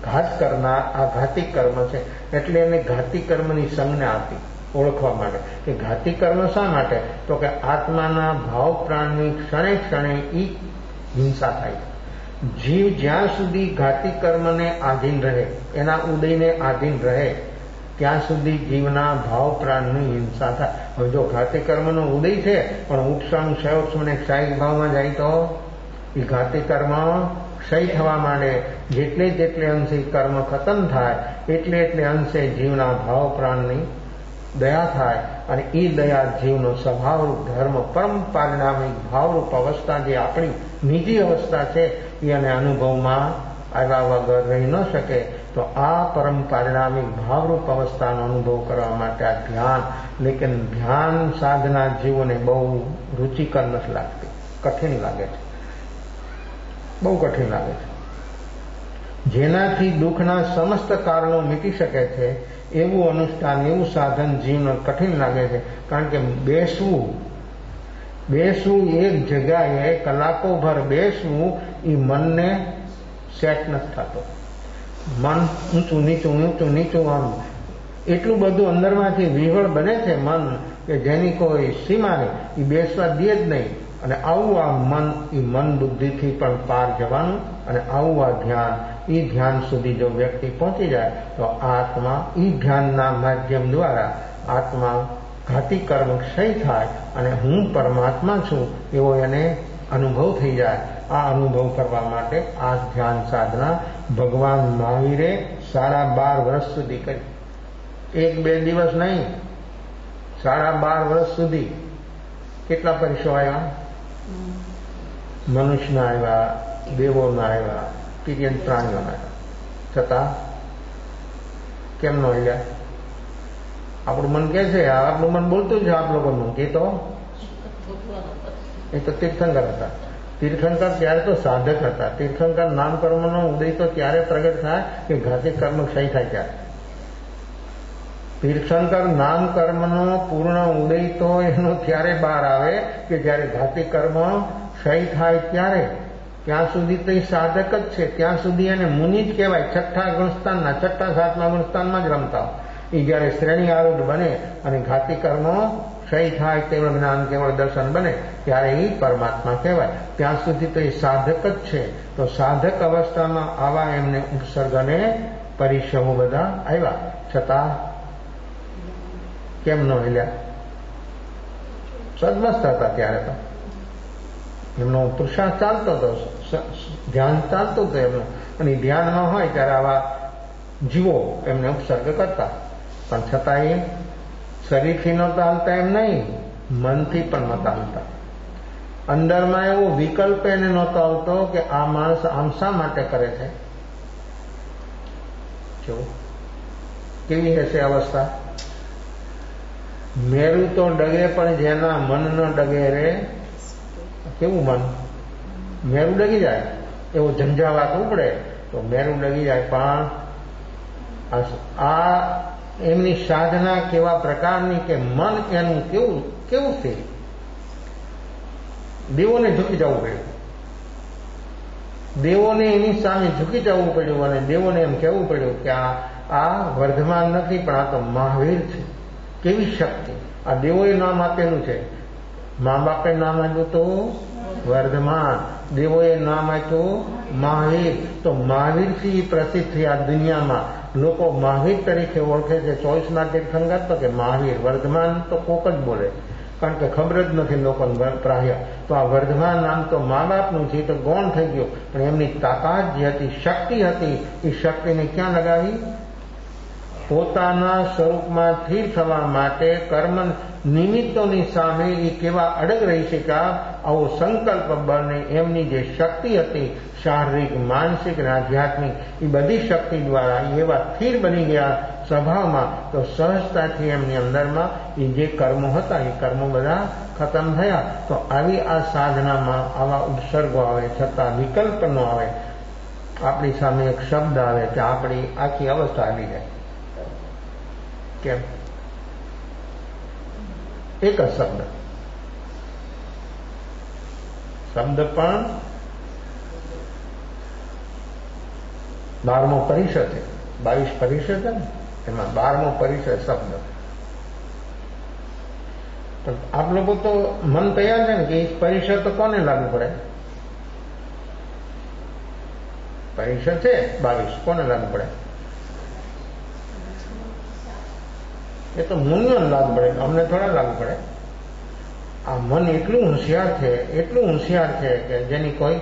ઘાત કરનાર આ ઘાતી કર્મ છે. એટલે એને ઘાતી કર્મની સંજ્ઞા આપી. ઓળખવા માટે કે ઘાતી કર્મ શા માટે, તો કે આત્માના ભાવ પ્રાણની ક્ષણે ક્ષણે ઈ હિંસા થાય છે. જીવ જ્યાં સુધી ઘાતી કર્મને આધીન રહે, એના ઉદયને આધીન રહે, ત્યાં સુધી જીવના ભાવ પ્રાણની હિંસા થાય. હવે જો ઘાતી કર્મનો ઉદય છે પણ ઉપસમ ક્ષયોક્ષમ અને ક્ષાયિક ભાવમાં જાય તો એ ઘાતી કર્મ ક્ષય થવા માંડે. જેટલે અંશે કર્મ ખતમ થાય એટલે અંશે જીવના ભાવ પ્રાણની દયા થાય, અને એ દયા જીવનો સ્વભાવરૂપ ધર્મ પરમ પારિણામિક ભાવરૂપ અવસ્થા જે આપણી નિજી અવસ્થા છે એને અનુભવમાં આવ્યા વગર રહી ન શકે. તો આ પરમ પારિણામિક ભાવરૂપ અવસ્થાનો અનુભવ કરવા માટે આ ધ્યાન, લેકિન ધ્યાન સાધના જીવોને બહુ રુચિકર નથી લાગતી, કઠિન લાગે છે, બહુ કઠિન લાગે છે. જેનાથી દુઃખના સમસ્ત કારણો મીટી શકે છે એવું અનુષ્ઠાન, એવું સાધન જીવને કઠિન લાગે છે. કારણ કે બેસવું એક જગ્યાએ કલાકો ભર બેસવું એ મનને સેટ નથી થતો. મન ઊંચું નીચું આમ એટલું બધું અંદરમાંથી વિહળ બને છે મન કે જેની કોઈ સીમા નહીં, એ બેસવા દે જ નહીં. અને આવું આ મન બુદ્ધિથી પણ પાર જવાનું, અને આવું આ ધ્યાન, એ ધ્યાન સુધી જો વ્યક્તિ પહોંચી જાય તો આત્મા એ ધ્યાનના માધ્યમ દ્વારા આત્મા ઘાતી કર્મ ક્ષય થાય અને હું પરમાત્મા છું એવો એને અનુભવ થઈ જાય. આ અનુભવ કરવા માટે આ ધ્યાન સાધના ભગવાન મહાવીરે 12.5 વર્ષ સુધી કરી. 1-2 દિવસ નહીં, 12.5 વર્ષ સુધી. કેટલા પરીક્ષો આવ્યા? મનુષ્યના આવ્યા, દેવોના આવ્યા, તિર્યક પ્રાણીઓના આવ્યા, છતાં કેમ ન આવ્યા? આપણું મન કે છે, આપણું મન બોલતું છે આપ લોકોનું કે એ તો તીર્થંકર હતા. તીર્થંકર ત્યારે તો સાધક હતા. તીર્થંકર નામ કર્મનો ઉદય તો ત્યારે પ્રગટ થાય કે ઘાતી કર્મ ક્ષય થાય ત્યારે. તીર્થંકર નામ કર્મનો પૂર્ણ ઉદય તો એનો ત્યારે બહાર આવે કે જ્યારે ઘાતી કર્મ ક્ષય થાય ત્યારે. ત્યાં સુધી તો એ સાધક જ છે, ત્યાં સુધી એને મુનિ જ કહેવાય. 6ઠા ગુણસ્થાનના 6ઠા 7મા ગુણસ્થાનમાં જ રમતા. એ જ્યારે શ્રેણી આરૂઢ બને અને ઘાતી કર્મો ક્ષય થાય, કેવળ જ્ઞાન કેવળ દર્શન બને ત્યારે એ પરમાત્મા કહેવાય. ત્યાં સુધી તો એ સાધક જ છે. તો સાધક અવસ્થામાં આવા એમને ઉપસર્ગને પરિશ્રમો બધા આવ્યા, છતાં કેમ ન હિલ્યા? સદમસ્ત હતા ત્યારે તો. એમનો પુરુષાર્થ ચાલતો હતો, ધ્યાન ચાલતું હતું એમનું. અને ધ્યાન ન હોય ત્યારે આવા જીવો એમને ઉપસર્ગ કરતા. પણ છતાં એ શરીરથી નહોતા હાલતા એમ નહીં, મનથી પણ નહોતા હાલતા. અંદરમાં એવો વિકલ્પ એને નહોતો આવતો કે આ માણસ આમ શા માટે કરે છે. જો કેવી હશે અવસ્થા? મેરું તો ડગે પણ જેના મન ન ડગે રે. કેવું મન? મેરું ડગી જાય, એવો ઝંઝાવાત ઉપડે તો મેરું ડગી જાય. પણ આ એમની સાધના કેવા પ્રકારની કે મન એનું કેવું છે. દેવોને ઝૂકી જવું પડ્યું, દેવોને એની સામે ઝૂકી જવું પડ્યું, અને દેવોને એમ કહેવું પડ્યું કે આ વર્ધમાન નથી પણ આ તો મહાવીર છે. કેવી શક્તિ! આ દેવોએ નામ આપેલું છે. મા બાપે નામ આપ્યું તો વર્ધમાન, દેવોએ નામ આપ્યું મહાવીર. તો મહાવીરથી પ્રસિદ્ધ થઈ આ દુનિયામાં. લોકો મહાવીર તરીકે ઓળખે છે. 24ના તીર્થંકર તો કે મહાવીર, વર્ધમાન તો કોક જ બોલે, કારણ કે ખબર જ નથી લોકોને પ્રાય. તો આ વર્ધમાન નામ તો મા બાપનું છે, તો ગૌણ થઈ ગયું. પણ એમની તાકાત જે હતી, શક્તિ હતી, એ શક્તિને ક્યાં લગાવી? પોતાના સ્વરૂપમાં સ્થિર થવા માટે કર્મ નિમિત્તોની સામે એ કેવા અડગ રહી શક્યા. આવો સંકલ્પ બળને એમની જે શક્તિ હતી, શારીરિક, માનસિક અને આધ્યાત્મિક, એ બધી શક્તિ દ્વારા એવા સ્થિર બની ગયા સ્વભાવમાં. તો સહજતાથી એમની અંદરમાં એ જે કર્મો હતા એ કર્મો બધા ખતમ થયા. તો આવી આ સાધનામાં આવા ઉપસર્ગો આવે છતાં વિકલ્પ ન આવે. આપણી સામે એક શબ્દ આવે કે આપણી આખી અવસ્થા આવી જાય. કેમ? એક જ શબ્દ પણ 12મો પરિષદ છે, 22 પરિષદ છે ને, એમાં 12મો પરિષદ શબ્દ. પણ આપ લોકો તો મન તૈયાર છે ને કે એ પરિષદ તો કોને લાગુ પડે? પરિષદ છે 22 કોને લાગુ પડે? એ તો મુનિઓને લાગુ પડે, અમને થોડા લાગુ પડે. આ મન એટલું હોશિયાર છે કે જેની કોઈ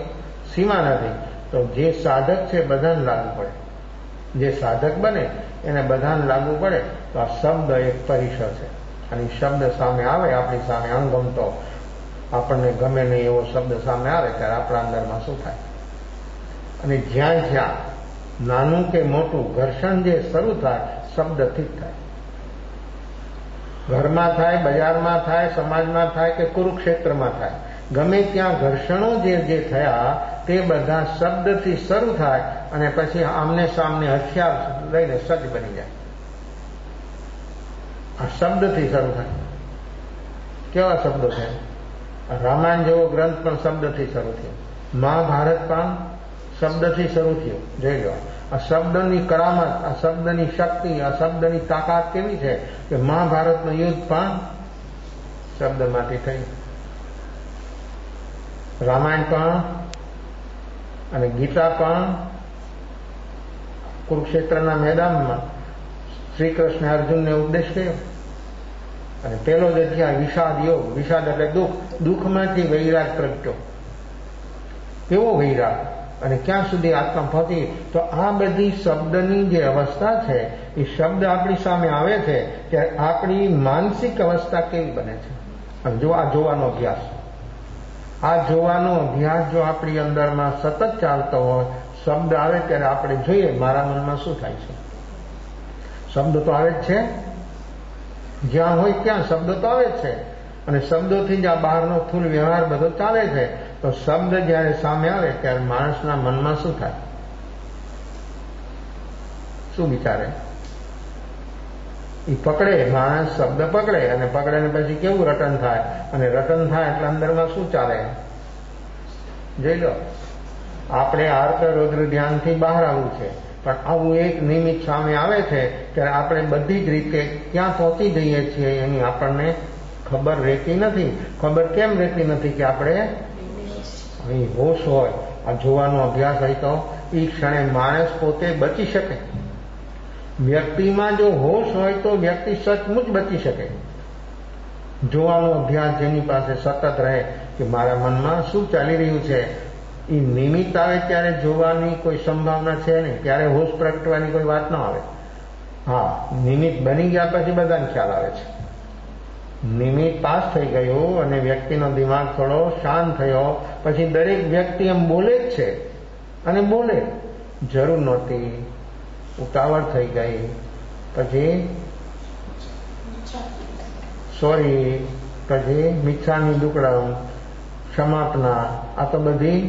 સીમા નથી. તો જે સાધક છે બધાને લાગુ પડે, જે સાધક બને એને બધાને લાગુ પડે. તો આ શબ્દ એક પરિષદ છે, અને શબ્દ સામે આવે આપણી સામે, અણગમતો આપણને ગમે નહીં એવો શબ્દ સામે આવે ત્યારે આપણા અંદરમાં શું થાય? અને જ્યાં જ્યાં નાનું કે મોટું ઘર્ષણ જે શરૂ થાય શબ્દથી જ થાય. ઘરમાં થાય, બજારમાં થાય, સમાજમાં થાય કે કુરુક્ષેત્રમાં થાય, ગમે ત્યાં ઘર્ષણો જે થયા તે બધા શબ્દથી શરૂ થાય અને પછી આમને સામને હથિયાર લઈને સજ્જ બની જાય. આ શબ્દથી શરૂ થાય. કેવા શબ્દો છે? રામાયણ જેવો ગ્રંથ પણ શબ્દથી શરૂ થયો, મહાભારત પણ શબ્દથી શરૂ થયો. જોઈ લો આ શબ્દની કરામત, આ શબ્દની શક્તિ, આ શબ્દની તાકાત કેવી છે કે મહાભારતનું યુદ્ધ પણ શબ્દમાંથી થયું, રામાયણ પણ અને ગીતા પણ. કુરુક્ષેત્રના મેદાનમાં શ્રી કૃષ્ણ અર્જુનને ઉપદેશ કર્યો અને પેલો જ અધ્યાય વિષાદ યોગ. વિષાદ એટલે દુઃખ, દુઃખમાંથી વૈરાગ પ્રગટ્યો. કેવો વૈરાગ અને ક્યાં સુધી આત્મા પહોંચી? તો આ બધી શબ્દની જે અવસ્થા છે એ શબ્દ આપણી સામે આવે છે ત્યારે આપણી માનસિક અવસ્થા કેવી બને છે? અને જો આ જોવાનો અભ્યાસ, આ જોવાનો અભ્યાસ જો આપણી અંદરમાં સતત ચાલતો હોય, શબ્દ આવે ત્યારે આપણે જોઈએ મારા મનમાં શું થાય છે. શબ્દ તો આવે જ છે, જ્યાં હોય ત્યાં શબ્દ તો આવે જ છે, અને શબ્દોથી જ આ બહારનો સ્થૂળ વ્યવહાર બધો ચાલે છે. તો શબ્દ જ્યારે સામે આવે ત્યારે માણસના મનમાં શું થાય? શું વિચારે? એ પકડે, માણસ શબ્દ પકડે અને પકડે ને પછી કેવું રટન થાય, અને રટન થાય એટલે અંદરમાં શું ચાલે? જોઈ લો, આપણે આર્ત રૌદ્ર ધ્યાનથી બહાર આવવું છે, પણ આવું એક નિમિત્ત સામે આવે છે ત્યારે આપણે બધી જ રીતે ક્યાં પહોંચી જઈએ છીએ એની આપણને ખબર રહેતી નથી. ખબર કેમ રહેતી નથી? કે આપણે અહીં હોશ હોય, આ જોવાનો અભ્યાસ હોય તો એ ક્ષણે માણસ પોતે બચી શકે. વ્યક્તિમાં જો હોશ હોય તો વ્યક્તિ સચમુચ બચી શકે. જોવાનો અભ્યાસ જેની પાસે સતત રહે કે મારા મનમાં શું ચાલી રહ્યું છે, એ નિમિત્ત આવે ત્યારે જોવાની કોઈ સંભાવના છે નહીં, ત્યારે હોશ પ્રગટવાની કોઈ વાત ન આવે. હા, નિમિત્ત બની ગયા પછી બધાને ખ્યાલ આવે છે. નિમિત્ત પાસ થઈ ગયું અને વ્યક્તિનો દિમાગ થોડો શાંત થયો પછી દરેક વ્યક્તિ એમ બોલે જ છે, અને બોલે જરૂર નહોતી, ઉતાવળ થઈ ગઈ, પછી સોરી, પછી મિચ્છામી દુક્કડમ, ક્ષમાપના, આ તો બધી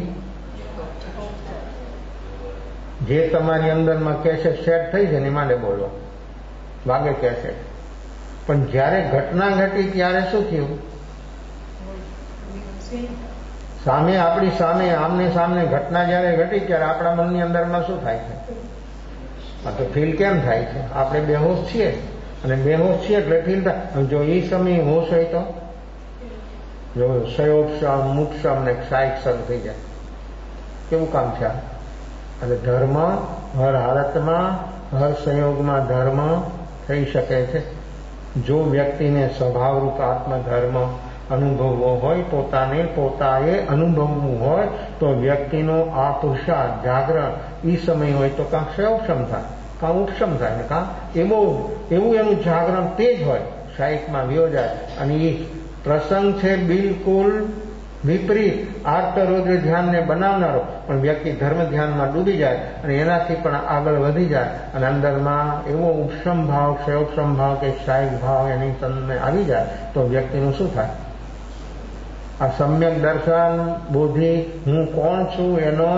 જે તમારી અંદરમાં કેસેટ સેટ થઈ છે ને માટે બોલવા વાગે કેસેટ. પણ જ્યારે ઘટના ઘટી ત્યારે શું થયું? સામે આપણી સામે આમને સામને ઘટના જ્યારે ઘટી ત્યારે આપણા મનની અંદરમાં શું થાય છે? આ તો ફીલ કેમ થાય છે? આપણે બેહોશ છીએ, અને બેહોશ છીએ એટલે ફીલ થાય. જો એ સમયે હોશ હોય તો જો સયોક્ષમ, મુક્ષમ ને ક્ષાયક્ષમ થઈ જાય, કેવું કામ છે? એટલે ધર્મ હર હાલતમાં, હર સંયોગમાં ધર્મ થઈ શકે છે. જો વ્યક્તિને સ્વભાવરૂપ આત્મધર્મ અનુભવવો હોય, પોતાએ અનુભવવું હોય તો વ્યક્તિનો આ પુરુષાર્થ જાગરણ એ સમય હોય તો કાં ક્ષયોક્ષમ થાય, કાં ઉપક્ષમ થાય, ને કાં એવું એનું જાગરણ તેજ હોય, શાયિકમાં વ્યો જાય. અને એ પ્રસંગ છે બિલકુલ વિપરીત, આર્ત રૌદ્ર ધ્યાનને બનાવનારો, પણ વ્યક્તિ ધર્મ ધ્યાનમાં ડૂબી જાય અને એનાથી પણ આગળ વધી જાય અને અંદરમાં એવો ઉપશમ ભાવ, ક્ષયોક્ષમ ભાવ કે શાયિક ભાવ એની તનને આવી જાય તો વ્યક્તિનું શું થાય? આ સમ્યક દર્શન, બોધિ, હું કોણ છું એનો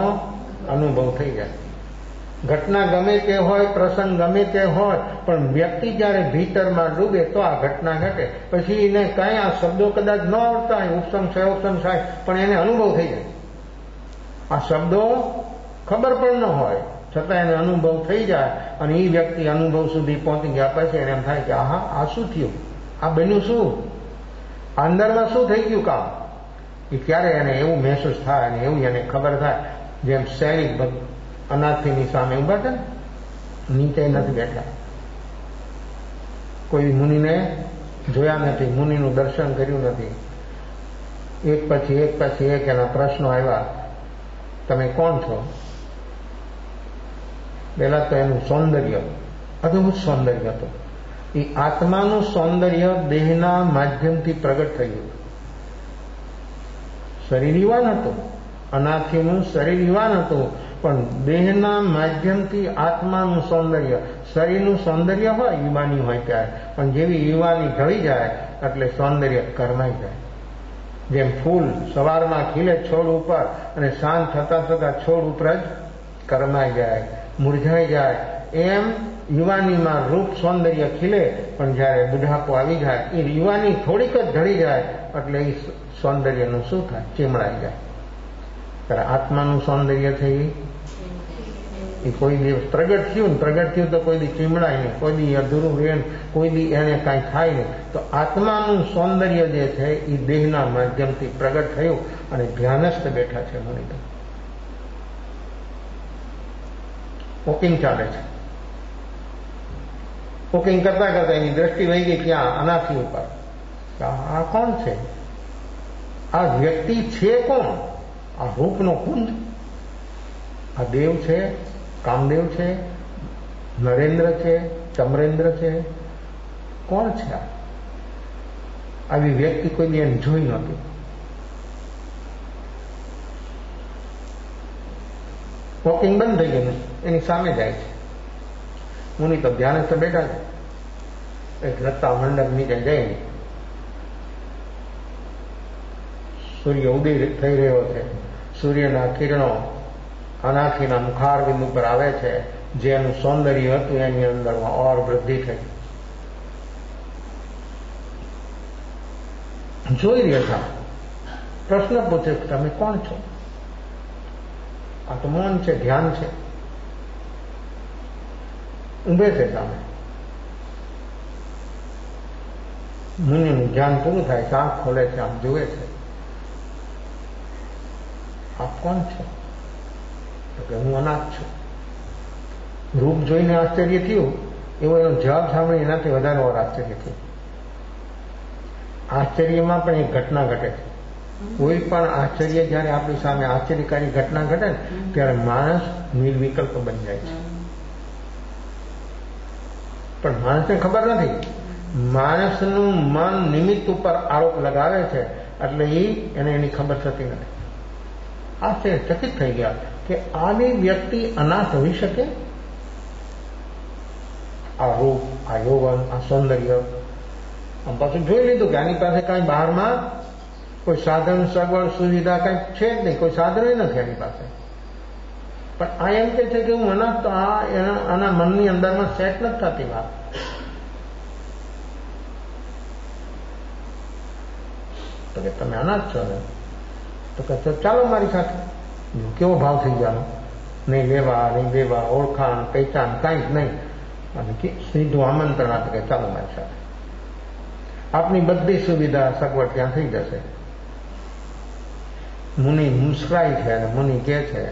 અનુભવ થઈ જાય. ઘટના ગમે તે હોય, પ્રસંગ ગમે તે હોય, પણ વ્યક્તિ જ્યારે ભીતરમાં ડૂબે તો આ ઘટના ઘટે. પછી એને કાંઈ આ શબ્દો કદાચ ન આવડતા હોય, ઉપસમ ક્ષયોક્ષમ થાય, પણ એને અનુભવ થઈ જાય. આ શબ્દો ખબર પણ ન હોય છતાં એને અનુભવ થઈ જાય, અને એ વ્યક્તિ અનુભવ સુધી પહોંચી ગયા પછી એને એમ થાય કે આહા, આ શું થયું? આ બન્યું શું? અંદરમાં શું થઈ ગયું કામ એ ક્યારે એને એવું મહેસૂસ થાય અને એવું એને ખબર થાય, જેમ સૈનિક અનાથીની સામે ઉભા છે, નીચે નથી બેઠા, કોઈ મુનિને જોયા નથી, મુનિનું દર્શન કર્યું નથી, એક પછી એક એના પ્રશ્નો આવ્યા, તમે કોણ છો? પહેલા તો એનું સૌંદર્ય, અદભુત સૌંદર્ય હતું. એ આત્માનું સૌંદર્ય દેહના માધ્યમથી પ્રગટ થયું. શરીર યુવાન હતું, અનાથીનું શરીર યુવાન હતું, પણ દેહના માધ્યમથી આત્માનું સૌંદર્ય, શરીરનું સૌંદર્ય હોય યુવાની હોય ત્યારે, પણ જેવી યુવાની ઢળી જાય એટલે સૌંદર્ય કરમાઈ જાય. જેમ ફૂલ સવારમાં ખીલે છોડ ઉપર અને સાંજ થતા થતા છોડ ઉપર જ કરમાઈ જાય, મુરઝાઈ જાય, એમ યુવાનીમાં રૂપ સૌંદર્ય ખીલે, પણ જ્યારે બુઢાપો આવી જાય એ યુવાની થોડીક જ ઢળી જાય એટલે એ સૌંદર્યનું શું થાય? ચીમડાઈ જાય. ત્યારે આત્માનું સૌંદર્ય છે એ કોઈ દિવસ પ્રગટ થયું તો કોઈ દી ચીમડાય નહીં, કોઈ દી અધૂરું રહે, કોઈ દી એને કાંઈ થાય નહીં. તો આત્માનું સૌંદર્ય જે છે એ દેહના માધ્યમથી પ્રગટ થયું અને ધ્યાનસ્થ બેઠા છે મુનિ. વોકિંગ ચાલે છે, વોકિંગ કરતા કરતા એની દ્રષ્ટિ વહી ગઈ ક્યાં? અનાથી ઉપર. આ કોણ છે? આ વ્યક્તિ છે કોણ? આ રૂપનો કુંજ? આ દેવ છે, કામદેવ છે, નરેન્દ્ર છે, ચમરેન્દ્ર છે? કોણ છે આ? આવી વ્યક્તિ કોઈ દી એને જોઈ નહોતી. વોકિંગ બંધ થઈ ગયું, એની સામે જાય છે. મુનિ તો ધ્યાનસ્થ બેઠા છે. એક લતા મંડપ નીચે જઈને સૂર્ય ઉદય થઈ રહ્યો છે. સૂર્યના કિરણો અનાથીના મુખારબિંદ ઉપર આવે છે. જેનું સૌંદર્ય હતું એની અંદરમાં ઓર વૃદ્ધિ થઈ. જોઈ રહ્યા હતા. પ્રશ્ન પૂછે, તમે કોણ છો? આ તો મૌન છે, ધ્યાન છે. ઊભે છે સામે. મુનિનું ધ્યાન પૂરું થાય, આંખ ખોલે છે, આમ જુએ છે. આપ કોણ છો? તો કે હું અનાથ છું. રૂપ જોઈને આશ્ચર્ય થયું, એવો એનો જવાબ સાંભળી એનાથી વધારે ઓર આશ્ચર્ય થયું. આશ્ચર્યમાં પણ એક ઘટના ઘટે છે. કોઈ પણ આશ્ચર્ય જયારે આપણી સામે આશ્ચર્યકારી ઘટના ઘટે ને ત્યારે માણસ નિર્વિકલ્પ બની જાય છે. પણ માણસને ખબર નથી, માણસનું મન નિમિત્ત ઉપર આરોપ લગાવે છે એટલે એને એની ખબર થતી નથી. આશ્ચર્યચકિત થઈ ગયા કે આવી વ્યક્તિ અનાથ હોઈ શકે? આ રૂપ, આ યૌવન, આ સૌંદર્ય. આમ પાછું જોઈ લીધું કે આની પાસે કાંઈ બહારમાં કોઈ સાધન, સગવડ, સુવિધા કાંઈ છે જ નહીં, કોઈ સાધન નથી એની પાસે. પણ આ એમ કે છે કે હું અનાથ, તો આના મનની અંદરમાં સેટ નથી થતી વાત. તો કે તમે અનાથ છો ને? તો કે ચાલો મારી સાથે. કેવો ભાવ થઈ ગયો? નહીં લેવા, નહીં દેવા, ઓળખાણ, પહેચાન કાંઈ જ નહીં. અને સીધું આમંત્રણ આપે કે ચાલો મારી સાથે. આપની બધી સુવિધા સગવડ ત્યાં થઈ જશે. મુનિ મુસ્કરાય છે અને મુનિ કહે છે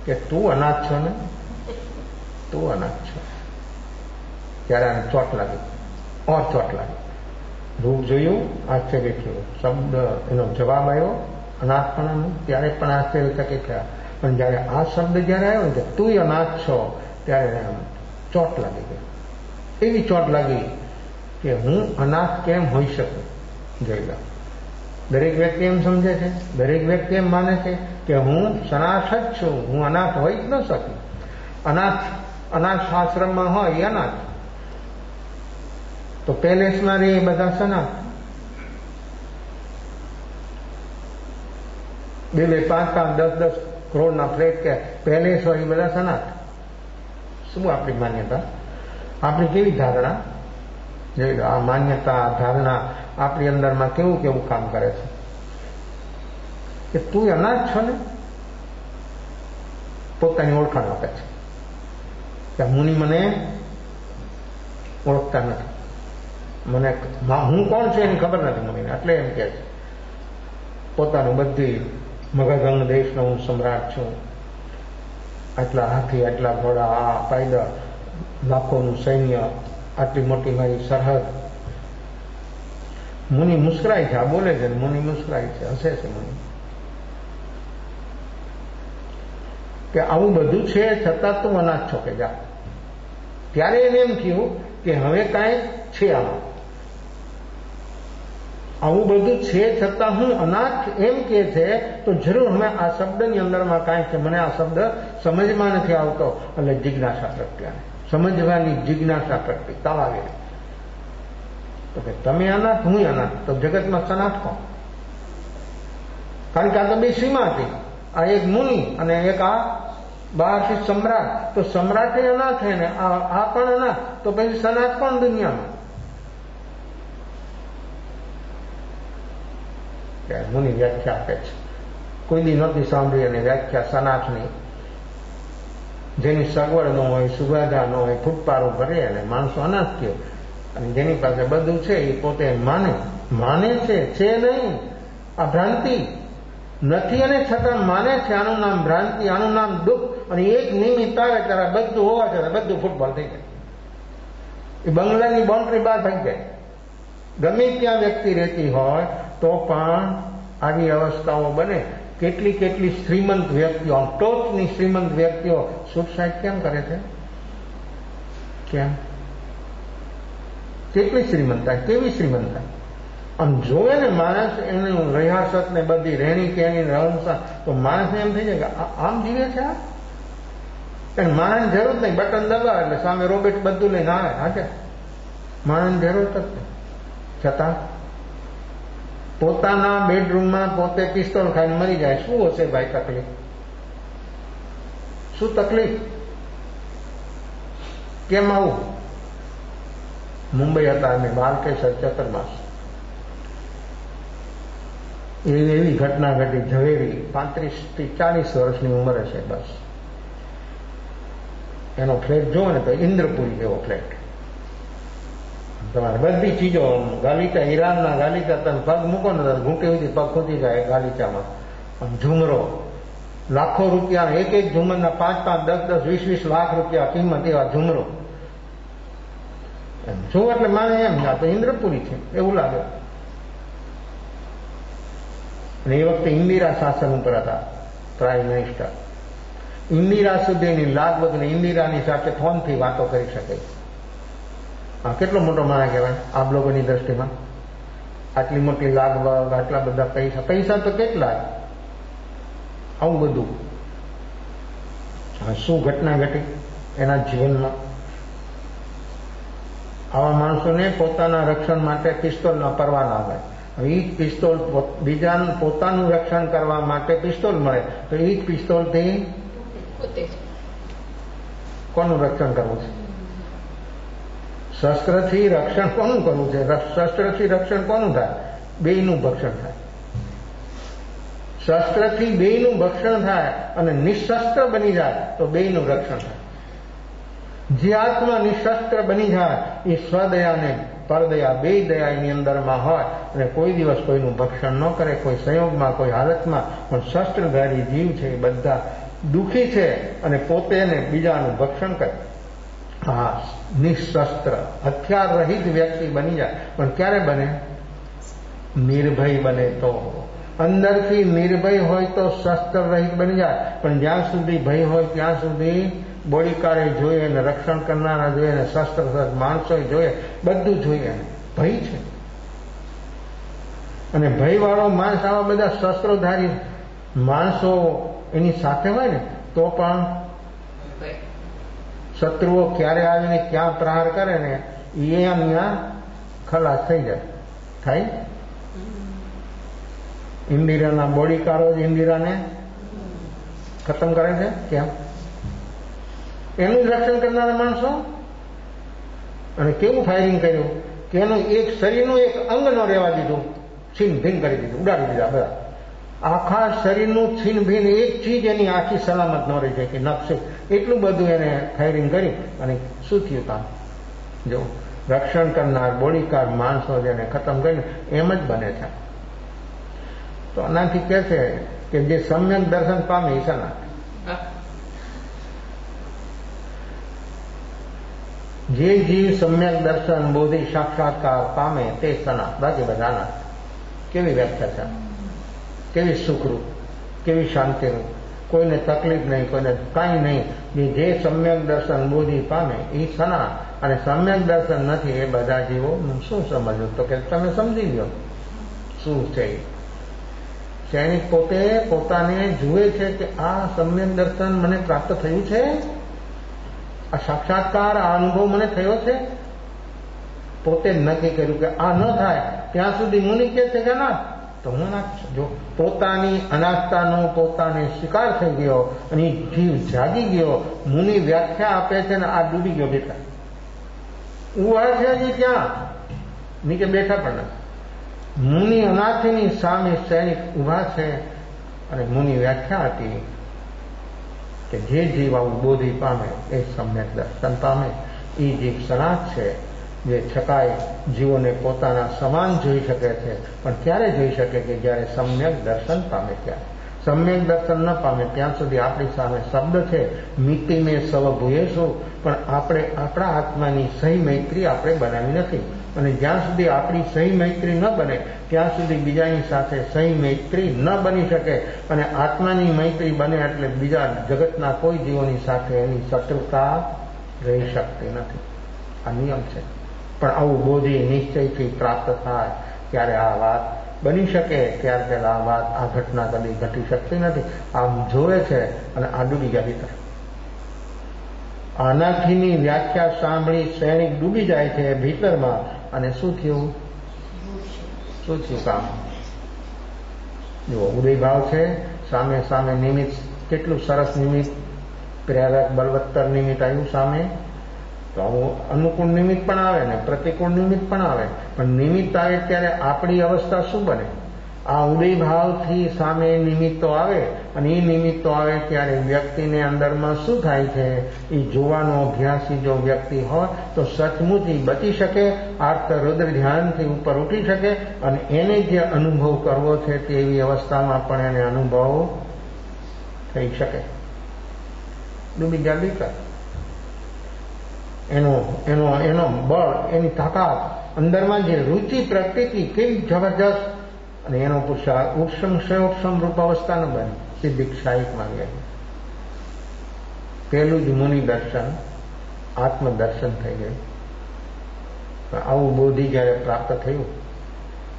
કે તું અનાથ છો ને? તું અનાથ છો. ત્યારે આને ચોટ લાગી, ઓર ચોટ લાગી. રૂપ જોયું, આશ્ચર્ય થયું. શબ્દ એનો જવાબ આવ્યો અનાથપણાનો, ત્યારે પણ આશ્ચર્યચકિત થયા. પણ જયારે આ શબ્દ જયારે આવ્યો ને કે તું અનાથ છો, ત્યારે ચોટ લાગી ગઈ. એવી ચોટ લાગી કે હું અનાથ કેમ હોઈ શકું? જોઈ લો, દરેક વ્યક્તિ એમ સમજે છે, દરેક વ્યક્તિ એમ માને છે કે હું સનાથ જ છું, હું અનાથ હોઈ જ ન શકું. અનાથ આશ્રમમાં હોય એ અનાથ, તો પેલેસમાં રહે બધા સનાથ. 2-5-5, 10-10 કરોડના ફ્લેટ કે પેલેસ હોય એ બધા સનાથ. શું આપણી માન્યતા, આપણી કેવી ધારણા? જોઈ લો, આ માન્યતા, ધારણા આપણી અંદરમાં કેવું કેવું કામ કરે છે કે તું અનાથ છો ને? પોતાની ઓળખાણ આપે છે કે મુનિ મને ઓળખતા નથી. મને હું કોણ છું એની ખબર નથી મને, એટલે એમ કે છે પોતાનું બધી મગધંગ દેશનો હું સમ્રાટ છું, આટલા હાથી, આટલા ઘોડા, આ પાયદા, લાખોનું સૈન્ય, આટલી મોટી મારી સરહદ. મુનિ મુસ્કરાય છે, આ બોલે છે, મુનિ મુસ્કરાય છે, હસે છે મુનિ કે આવું બધું છે છતાં તું અનાથ છો કે જા. ત્યારે એને એમ થયું કે હવે કાંઈ છે આમાં, આવું બધું છે છતાં હું અનાથ એમ કે છે તો જરૂર હવે આ શબ્દની અંદરમાં કાંઈ છે, મને આ શબ્દ સમજમાં નથી આવતો. એટલે જિજ્ઞાસા પ્રત્યાને સમજવાની જિજ્ઞાસા પ્રત્યે તાળાવી. તો કે તમે અનાથ, હું અનાથ, તો જગતમાં સનાથ કોણ? કારણ કે આ તો બે સીમા હતી, આ એક મુનિ અને એક આ બહારથી સમ્રાટ. તો સમ્રાટ એ અનાથ છે ને આ પણ અનાથ, તો પછી સનાથ કોણ દુનિયામાં? મુનિ વ્યાખ્યા આપે છે, કોઈ દી નહોતી સાંભળી અને વ્યાખ્યા સનાથની. જેની સગવડ ન હોય, સુવિધા ન હોય, ફૂટપારો ભરે અને માણસો અનાથ થયો. અને જેની પાસે બધું છે એ પોતે માને છે નહીં. આ ભ્રાંતિ નથી અને છતાં માને છે. આનું નામ ભ્રાંતિ, આનું નામ દુઃખ. અને એક નિમિત્ત આવે ત્યારે બધું હોવા છતાં બધું ફૂટબોલ થઈ જાય. એ બંગલાની બાઉન્ડ્રી બહાર થઈ જાય. ગમે ત્યાં વ્યક્તિ રહેતી હોય તો પણ આવી અવસ્થાઓ બને. કેટલી શ્રીમંત વ્યક્તિઓ, ટોચની શ્રીમંત વ્યક્તિઓ સુસાઇડ કેમ કરે છે? કેમ? કેટલી શ્રીમંતતા, કેવી શ્રીમંતતા! આમ જોવે ને માણસ એનું રહાસત ને બધી રહેણી કેણી રહનસા, તો માણસને એમ થઈ જાય કે આમ જીવે છે આ. કારણ માણસ જરૂર જ નહીં, બટન દબાવે એટલે સામે રોબોટ બધું લઈને આવે. હાજર માણસ જરૂર જ નહીં. છતાં પોતાના બેડરૂમમાં પોતે પિસ્તોલ ખાઈને મરી જાય. શું હશે ભાઈ તકલીફ? શું તકલીફ? કેમ આવું? મુંબઈ હતા અમે બાલકેશ્વર ચતુર્માસ, એવી ઘટના ઘટી. ઝવેરી 35 થી 40 વર્ષની ઉંમર હશે બસ. એનો ફ્લેટ જોવો ને તો ઇન્દ્રપુરી જેવો ફ્લેટ. તમારે બધી ચીજો ગાલીચા, ઈરાનના ગાલીચા, તમે પગ મૂકો ને ઘૂંટી સુધી પગ ખૂંચી જાય ગાલીચામાં. ઝુમરો લાખો રૂપિયા, એક ઝુમરના 5-5, 10-10, 20-20 લાખ રૂપિયા કિંમત એવા ઝુમરો. જો એટલે માને એમ આ તો ઇન્દ્રપુરી છે એવું લાગે. અને એ વખતે ઇન્દિરા શાસન ઉપર હતા, પ્રાઇમ મિનિસ્ટર. ઇન્દિરા સુધીની લાગવગ ને ઇન્દિરાની સાથે ફોનથી વાતો કરી શકે. આ કેટલો મોટો માણસ કહેવાય આપ લોકોની દ્રષ્ટિમાં? આટલી મોટી લાગવગ, આટલા બધા પૈસા તો કેટલા, આવું બધું. શું ઘટના ઘટી એના જીવનમાં? આવા માણસોને પોતાના રક્ષણ માટે પિસ્તોલના પરવાના હોય. હવે એ જ પિસ્તોલ બીજાનું પોતાનું રક્ષણ કરવા માટે પિસ્તોલ મળે તો એ જ પિસ્તોલથી કોનું રક્ષણ કરવું છે? શસ્ત્રથી રક્ષણ કોનું કરવું છે? શસ્ત્રથી રક્ષણ કોનું થાય? બેયનું ભક્ષણ થાય. શસ્ત્રથી બેયનું ભક્ષણ થાય અને નિશસ્ત્ર બની જાય તો બેયનું રક્ષણ થાય. જે આત્મા નિશસ્ત્ર બની જાય એ સ્વદયાને પરદયા બે દયા એની અંદરમાં હોય અને કોઈ દિવસ કોઈનું ભક્ષણ ન કરે, કોઈ સંયોગમાં, કોઈ હાલતમાં. પણ શસ્ત્રધારી જીવ છે એ બધા દુઃખી છે અને પોતે એને બીજાનું ભક્ષણ કરે. હા, નિશસ્ત્ર હથિયાર રહિત વ્યક્તિ બની જાય. પણ ક્યારે બને? નિર્ભય બને તો. અંદરથી નિર્ભય હોય તો શસ્ત્ર રહિત બની જાય. પણ જ્યાં સુધી ભય હોય ત્યાં સુધી બોડીકારે જોઈએ અને રક્ષણ કરનારા જોઈએ અને શસ્ત્ર માણસો જોઈએ, બધું જોઈએ. ભય છે અને ભયવાળો માણસ, આવા બધા શસ્ત્રોધારી માણસો એની સાથે હોય ને તો પણ શત્રુઓ ક્યારે આવીને ક્યાં પ્રહાર કરે ને એ અહીંયા ખલાસ થઈ જાય. થાય. ઇન્દિરાના બોડીકારો જ ઇન્દિરાને ખતમ કરે છે. કેમ? એનું જ રક્ષણ કરનારા માણસો. અને કેવું ફાયરિંગ કર્યું કે એનું એક શરીરનું એક અંગ ન રહેવા દીધું, છીન ભીન કરી દીધું, ઉડાડી દીધા બધા. આખા શરીરનું છીન ભીન, એક ચીજ એની આખી સલામત ન રહી જાય કે નકશે. એટલું બધું એને ફાયરિંગ કર્યું અને શું થયું કામ? જો રક્ષણ કરનાર બોડીકાર માણસો જેને ખતમ કરીને એમ જ બને છે. તો આનાથી કહે છે કે જે સમ્યક દર્શન પામે એ સનાત. જે જીવ સમ્યક દર્શન બોધિ સાક્ષાત્કાર પામે તે સનાત, બાકી બધા અનાથ. કેવી વ્યાખ્યા છે, કેવી સુખરૂપ, કેવી શાંતિરૂપ, કોઈને તકલીફ નહીં, કોઈને કાંઈ નહીં. જે સમ્યક દર્શન બોધિ પામે એ સનાત. અને સમ્યક દર્શન નથી એ બધા જીવોનું શું સમજવું? તો કે તમે સમજી લો શું છે. સૈનિક પોતે પોતાને જુએ છે કે આ સમ્યક દર્શન મને પ્રાપ્ત થયું છે, આ સાક્ષાત્કાર, આ અનુભવ મને થયો છે. પોતે જ નક્કી કર્યું કે આ ન થાય ત્યાં સુધી મુનિ કહે છે કે ના, તો હું અનાથ છું. જો પોતાની અનાથતાનો પોતાને શિકાર થઈ ગયો અને જીવ જાગી ગયો, મુનિ વ્યાખ્યા આપે છે ને આ ડૂબી ગયો બેટા. ઉભા છે હજી ત્યાં, નીચે બેઠા પણ નથી. મુનિ અનાથની સામે સૈનિક ઉભા છે અને મુનિ વ્યાખ્યા હતી કે જે જીવ આવું બોધિ પામે એ સમ્યક દર્શન પામે. એ જીવ સનાત છે, જે છતાંય જીવોને પોતાના સમાન જોઈ શકે છે. પણ ક્યારે જોઈ શકે? કે જ્યારે સમ્યક દર્શન પામે ત્યારે. સમ્યક દર્શન ન પામે ત્યાં સુધી આપણી સામે શબ્દ છે મિતિ મેં સવ ભૂયેશું, પણ આપણે આપણા આત્માની સહી મૈત્રી આપણે બનાવી નથી. અને જ્યાં સુધી આપણી સહી મૈત્રી ન બને ત્યાં સુધી બીજાની સાથે સહી મૈત્રી ન બની શકે. અને આત્માની મૈત્રી બને એટલે બીજા જગતના કોઈ જીવોની સાથે એની શત્રુતા રહી શકતી નથી. આ નિયમ છે. પણ આવું બોધિ નિશ્ચયથી પ્રાપ્ત થાય ત્યારે આ વાત બની શકે. ત્યાર પહેલા આ વાત, આ ઘટના કદી ઘટી શકતી નથી. આમ જોવે છે અને આ ડૂબી ગયા ભીતર. અનાથીની વ્યાખ્યા સાંભળી સૈનિક ડૂબી જાય છે ભીતરમાં. અને શું થયું? શું થયું કામ? જો ઉદયભાવ છે, સામે સામે નિમિત્ત, કેટલું સરસ નિમિત્ત, પ્રેરક બલવત્તર નિમિત્ત આવ્યું સામે. તો આવું અનુકૂળ નિમિત્ત પણ આવે ને પ્રતિકૂળ નિમિત્ત પણ આવે. પણ નિમિત્ત આવે ત્યારે આપણી અવસ્થા શું બને? આ ઉદયભાવથી સામે નિમિત્તો આવે અને એ નિમિત્તો આવે ત્યારે વ્યક્તિને અંદરમાં શું થાય છે એ જોવાનો અભ્યાસી જો વ્યક્તિ હોય તો સચમુચ એ બચી શકે, આર્ત રુદ્ર ધ્યાનથી ઉપર ઉઠી શકે અને એને જે અનુભવ કરવો છે તેવી અવસ્થામાં પણ એને અનુભવ થઈ શકે. ડૂબી ગયા દીકરા. એનો બળ, એની તાકાત, અંદરમાં જે રુચિ પ્રકૃતિ કેવી જબરજસ્ત, અને એનો પુરુષાર્થ ઉપશમ ક્ષયોપશમ રૂપ અવસ્થા ન બને. સિદ્ધિ ક્ષાયિકમાં ગયા. પહેલું જ મુનિ દર્શન, આત્મદર્શન થઈ ગયું. આવું બોધિ જયારે પ્રાપ્ત થયું,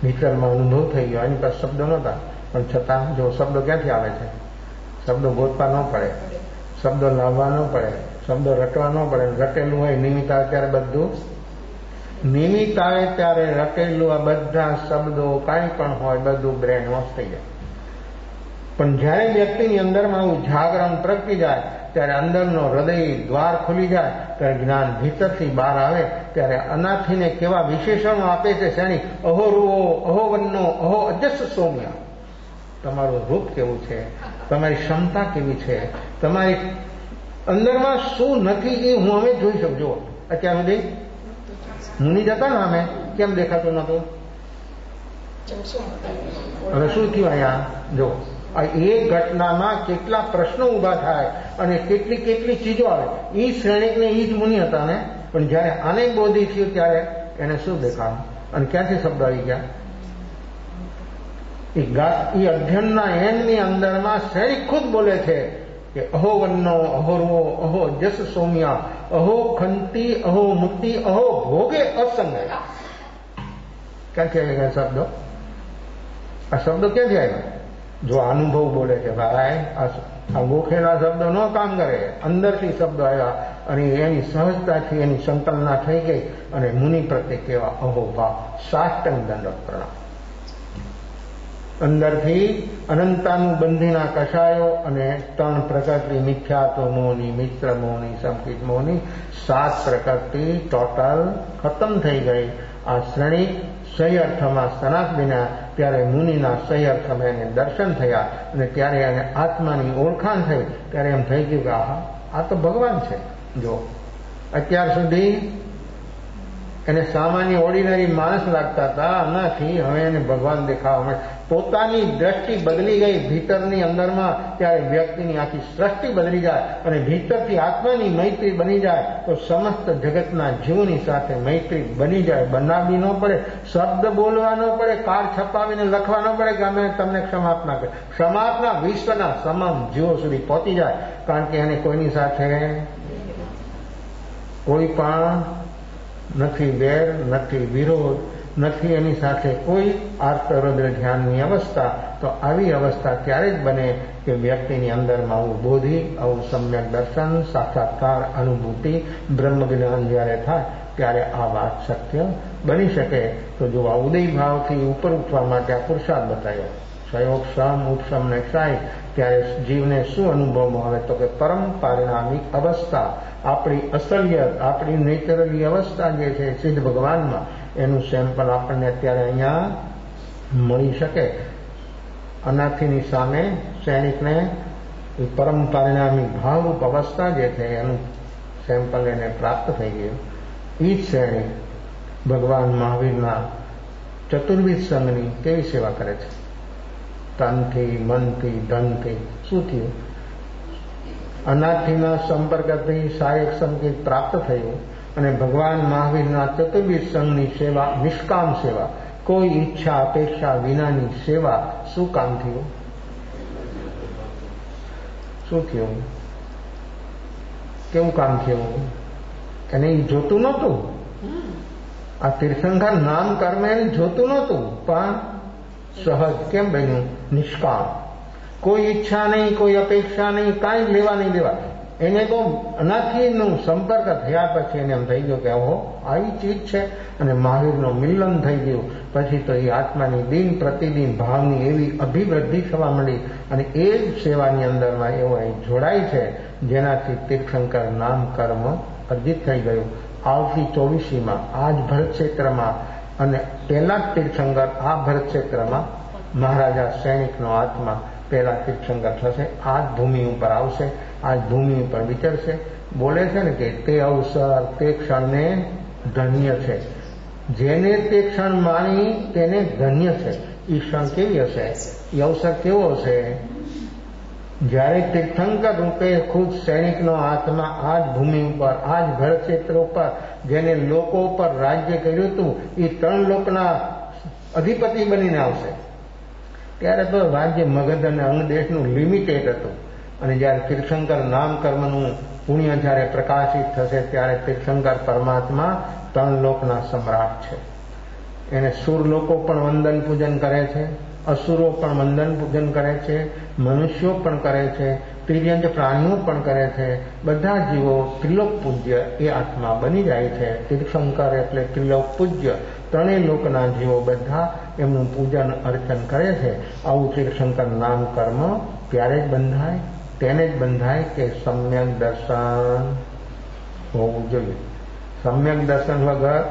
ભીતરમાં અનુભવ થઈ ગયો. એની પાસે શબ્દો નહોતા, પણ છતાં જો શબ્દો ક્યાંથી આવે છે? શબ્દો ગોતવા ન પડે, શબ્દો લાવવા ન પડે, શબ્દો રટવા ન પડે. રટેલું હોય નિમિત્ત આવે ત્યારે બધું, નિમિત્ત આવે ત્યારે રટેલું આ બધા શબ્દો કાંઈ પણ હોય બધું બ્રેન વોશ થઈ જાય. પણ જ્યારે વ્યક્તિની અંદરમાં આવું જાગરણ પ્રગટી જાય ત્યારે અંદરનો હૃદય દ્વાર ખુલી જાય ત્યારે જ્ઞાન ભીતરથી બહાર આવે ત્યારે અનાથીને કેવા વિશેષણો આપે છે સૈનિક. અહો રૂઓ, અહો વન્નો, અહો અજસ સૌમ્ય. તમારું રૂપ કેવું છે, તમારી ક્ષમતા કેવી છે, તમારી અંદરમાં શું નથી એ હું અમે જોઈ શકું. જુઓ અત્યાર સુધી મુનિ જતા ને અમે કેમ દેખાતું નતું? હવે શું થયું અહીંયા? જો આ એક ઘટનામાં કેટલા પ્રશ્નો ઉભા થાય અને કેટલી કેટલી ચીજો આવે. એ શ્રેણિકને એ જ મુનિ હતા ને, પણ જયારે આને બોધિ થયું ત્યારે એને શું દેખાયું અને ક્યાંથી શબ્દ આવી ગયા? એ અધ્યયનના એનની અંદરમાં શ્રેણિક ખુદ બોલે છે કે અહો વન્નો, અહો રૂઓ, અહો જસ સૌમ્યા, અહો ખંતી, અહો મુક્તિ, અહો ભોગે અસંગય. ક્યાંથી આવી ગયા શબ્દો? આ શબ્દો ક્યાંથી આવ્યા? જો અનુભવ બોલે છે ભાઈ, આ ગોખેલા શબ્દો ન કામ કરે, અંદરથી શબ્દો આવ્યા અને એની સહજતાથી એની સંકલ્પના થઈ ગઈ અને મુનિ પ્રત્યે કેવા અહો ભાવ, સાષ્ટાંગ દંડવત પ્રણામ. અંદરથી અનંતાનું બંધીના કષાયો અને ત્રણ પ્રકૃતિ, મિથ્યાત્વ મોહની, મિત્ર મોહની, સંકિત મોહની, 7 પ્રકૃતિ ટોટલ ખતમ થઈ ગઈ. આ શ્રેણી સહી અર્થમાં સનાત બન્યા ત્યારે મુનિના સહી અર્થમાં એને દર્શન થયા અને ત્યારે એને આત્માની ઓળખાણ થઈ. ત્યારે એમ થઈ ગયું કે આ તો ભગવાન છે. જો અત્યાર સુધી એને સામાન્ય ઓર્ડિનરી માણસ લાગતા હતા, આનાથી હવે એને ભગવાન દેખાવા મળે. પોતાની દ્રષ્ટિ બદલી ગઈ ભીતરની અંદરમાં, ત્યારે વ્યક્તિની આખી સૃષ્ટિ બદલી જાય અને ભીતરથી આત્માની મૈત્રી બની જાય તો સમસ્ત જગતના જીવોની સાથે મૈત્રી બની જાય. બનાવવી ન પડે, શબ્દ બોલવા ન પડે, કાર્ડ છપાવીને લખવા ન પડે કે અમે તમને ક્ષમાપના કરીએ. ક્ષમાપના વિશ્વના તમામ જીવો સુધી પહોંચી જાય, કારણ કે એને કોઈની સાથે કોઈ પણ નથી વેર, નથી વિરોધ, નથી એની સાથે કોઈ આર્તરદ્ર ધ્યાનની અવસ્થા. તો આવી અવસ્થા ત્યારે જ બને કે વ્યક્તિની અંદરમાં આવું બોધિ, આવું સમ્યક દર્શન, સાક્ષાત્કાર, અનુભૂતિ, બ્રહ્મ જ્ઞાન જ્યારે થાય ત્યારે આ વાત શક્ય બની શકે. તો જો આ ઉદય ભાવથી ઉપર ઉઠવા માટે આ પુરુષાર્થ બતાવ્યો, સયોગ સમ ઉપસમ ને ક્ષાય, ત્યારે જીવને શું અનુભવમાં આવે તો કે પરમ પારિણામિક અવસ્થા, આપણી અસલિયત, આપણી નેચરલી અવસ્થા જે છે સિદ્ધ ભગવાનમાં, એનું સેમ્પલ આપણને અત્યારે અહીંયા મળી શકે. અનાથીની સામે સૈનિકને પરમ પારિણામિક ભાવરૂપ અવસ્થા જે છે એનું સેમ્પલ એને પ્રાપ્ત થઈ ગયું. એ જ સૈનિક ભગવાન મહાવીરના ચતુર્વિધ સંઘની કેવી સેવા કરે છે? તનથી, મનથી, ધનથી. શું થયું? અનાથીના સંપર્કથી સહાયક સંકેત પ્રાપ્ત થયું અને ભગવાન મહાવીરના ચતુર્વિધ સંઘની સેવા, નિષ્કામ સેવા, કોઈ ઈચ્છા અપેક્ષા વિનાની સેવા શું કામ થયું? શું થયું? કેવું કામ થયું? એને એ જોતું નહોતું. આ તીર્થંકર નામ કર્મ એને જોતું નહોતું, પણ સહજ કેમ બન્યું? નિષ્કામ. કોઈ ઈચ્છા નહીં, કોઈ અપેક્ષા નહીં, કાંઈ લેવા નહીં દેવા. એને તો અનાથીનું સંપર્ક થયા પછી એને એમ થઈ ગયું કે ઓહો આવી ચીજ છે, અને મહાવીરનું મિલન થઈ ગયું. પછી તો એ આત્માની દિન પ્રતિદિન ભાવની એવી અભિવૃદ્ધિ થવા માંડી અને એ જ સેવાની અંદરમાં એવો જોડાય છે જેનાથી તીર્થંકર નામ કર્મ અર્જિત થઈ ગયું. આવતી 24મીમાં આ જ ભરત ક્ષેત્રમાં, અને પહેલા જ તીર્થંકર આ ભરત ક્ષેત્રમાં મહારાજા સૈનિકનો આત્મા પહેલા તીર્થંકર થશે. આ જ ભૂમિ ઉપર આવશે, આ જ ભૂમિ ઉપર વિચરશે. બોલે છે ને કે તે અવસર તે ક્ષણને ધન્ય છે, જેને તે ક્ષણ માણી તેને ધન્ય છે. એ ક્ષણ કેવી હશે? એ અવસર કેવો હશે? જ્યારે તીર્થંકર રૂપે ખુદ સૈનિકનો આત્મા આ જ ભૂમિ ઉપર, આ જ ભરત ક્ષેત્ર ઉપર, જેને લોકો ઉપર રાજ્ય કર્યું હતું, એ 3 લોકના અધિપતિ બનીને આવશે. ત્યારે તો રાજ્ય મગધ અને અંગ દેશનું લિમિટેડ હતું. અને જ્યારે તીર્થંકર નામ કર્મનું પુણ્ય જ્યારે પ્રકાશિત થશે ત્યારે તીર્થંકર પરમાત્મા 3 લોકના સમ્રાટ છે. એને સુર લોકો પણ વંદન પૂજન કરે છે, અસુરો પણ વંદન પૂજન કરે છે, મનુષ્યો પણ કરે છે, તિર્યંજ પ્રાણીઓ પણ કરે છે. બધા જીવો ત્રિલોક પૂજ્ય એ આત્મા બની જાય છે. તીર્થંકર એટલે ત્રિલોક પૂજ્ય. 3 લોકના જીવો બધા એમનું પૂજન અર્ચન કરે છે. આવું તીર્થંકર નામ કર્મ ત્યારે જ બંધાય, તેને જ બંધાય કે સમ્યક દર્શન હોવું જોઈએ. સમ્યક દર્શન વગર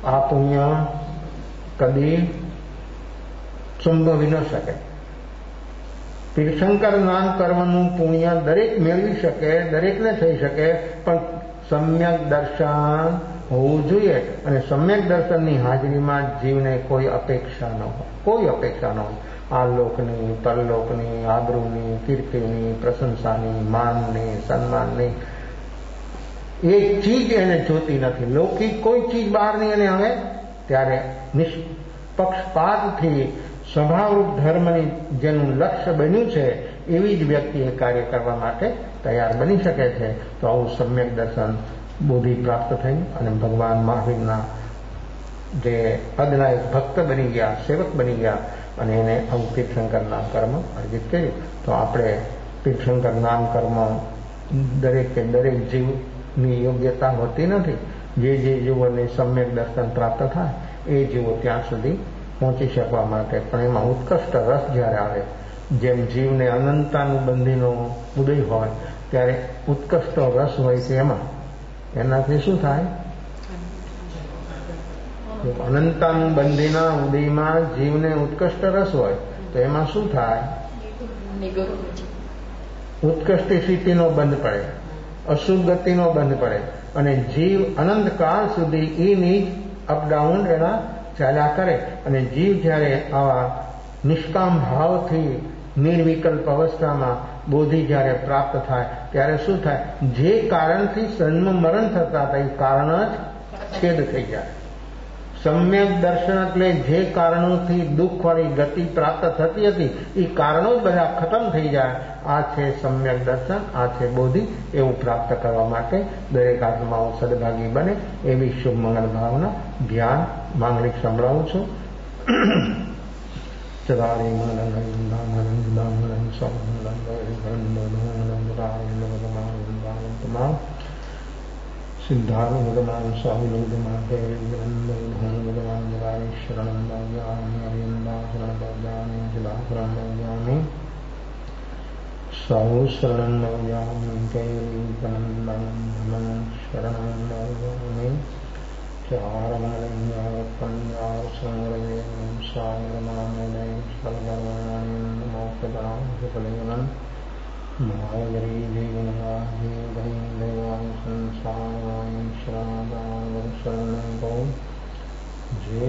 આ પુણ્ય કદી સંભવી ન શકે. તીર્થંકર નામ કર્મનું પુણ્ય દરેક મેળવી શકે, દરેકને થઈ શકે, પણ સમ્યક દર્શન હોવું જોઈએ. અને સમ્યક દર્શનની હાજરીમાં જીવને કોઈ અપેક્ષા ન હોય, કોઈ અપેક્ષા ન હોય. આ લોકની, પરલોકની, આબરૂની, કીર્તિની, પ્રશંસાની, માનની, સન્માનની એક ચીજ એને જોતી નથી. લૌકિક કોઈ ચીજ બહારની એને હવે ત્યારે નિષ્પક્ષપાતથી સ્વભાવરૂપ ધર્મની જેનું લક્ષ્ય બન્યું છે એવી જ વ્યક્તિ એ કાર્ય કરવા માટે તૈયાર બની શકે છે. તો આવું સમ્યક દર્શન બોધિ પ્રાપ્ત થઈ અને ભગવાન મહાવીરના જે પદનાયક ભક્ત બની ગયા, સેવક બની ગયા અને એને આવું તીર્થંકર નામ કર્મ અર્જિત કર્યું. તો આપણે તીર્થંકર નામ કર્મ દરેક જીવની યોગ્યતા હોતી નથી. જે જીવોને સમ્યક દર્શન પ્રાપ્ત થાય એ જીવો ત્યાં સુધી પહોંચી શકવા માટે, પણ એમાં ઉત્કૃષ્ટ રસ જ્યારે આવે, જેમ જીવને અનંતાનુબંધીનો ઉદય હોય ત્યારે ઉત્કૃષ્ટ રસ હોય છે, એનાથી શું થાય? અનંતાનુબંધીના ઉદયમાં જીવને ઉત્કૃષ્ટ રસ હોય તો એમાં શું થાય? ઉત્કૃષ્ટ સ્થિતિનો બંધ પડે અશુભ ગતિનો બંધ પડે અને જીવ અનંતકાળ સુધી એની અપડાઉન એના ચાલ્યા કરે. અને જીવ જ્યારે આવા નિષ્કામ ભાવથી નિર્વિકલ્પ અવસ્થામાં બોધિ જ્યારે પ્રાપ્ત થાય ત્યારે શું થાય? જે કારણથી જન્મ મરણ થતા હતા એ કારણ જ છેદ થઈ જાય. સમ્યક દર્શન એટલે જે કારણોથી દુઃખવાળી ગતિ પ્રાપ્ત થતી હતી એ કારણો જ બધા ખતમ થઈ જાય. આ છે સમ્યક દર્શન, આ છે બોધિ. એવું પ્રાપ્ત કરવા માટે દરેક આત્માઓ સદભાગી બને એવી શુભ મંગળ ભાવના ધ્યાન માંગલિક સંભળાવું છું. ચદારી સિદ્ધાર્થ ભગવાન સ્વામી ભગવાન ભગવાન શરણ શરણ સૌ શરણ શરણ ચાર પંજાર સંગ્રહ સાગરમાન માયગરી દેવન સંસાર શરણ ગૌ જે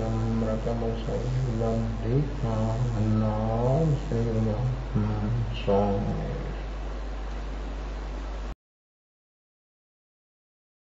અમૃતમસૌ લબ્ધિ શ્રી સ્વામી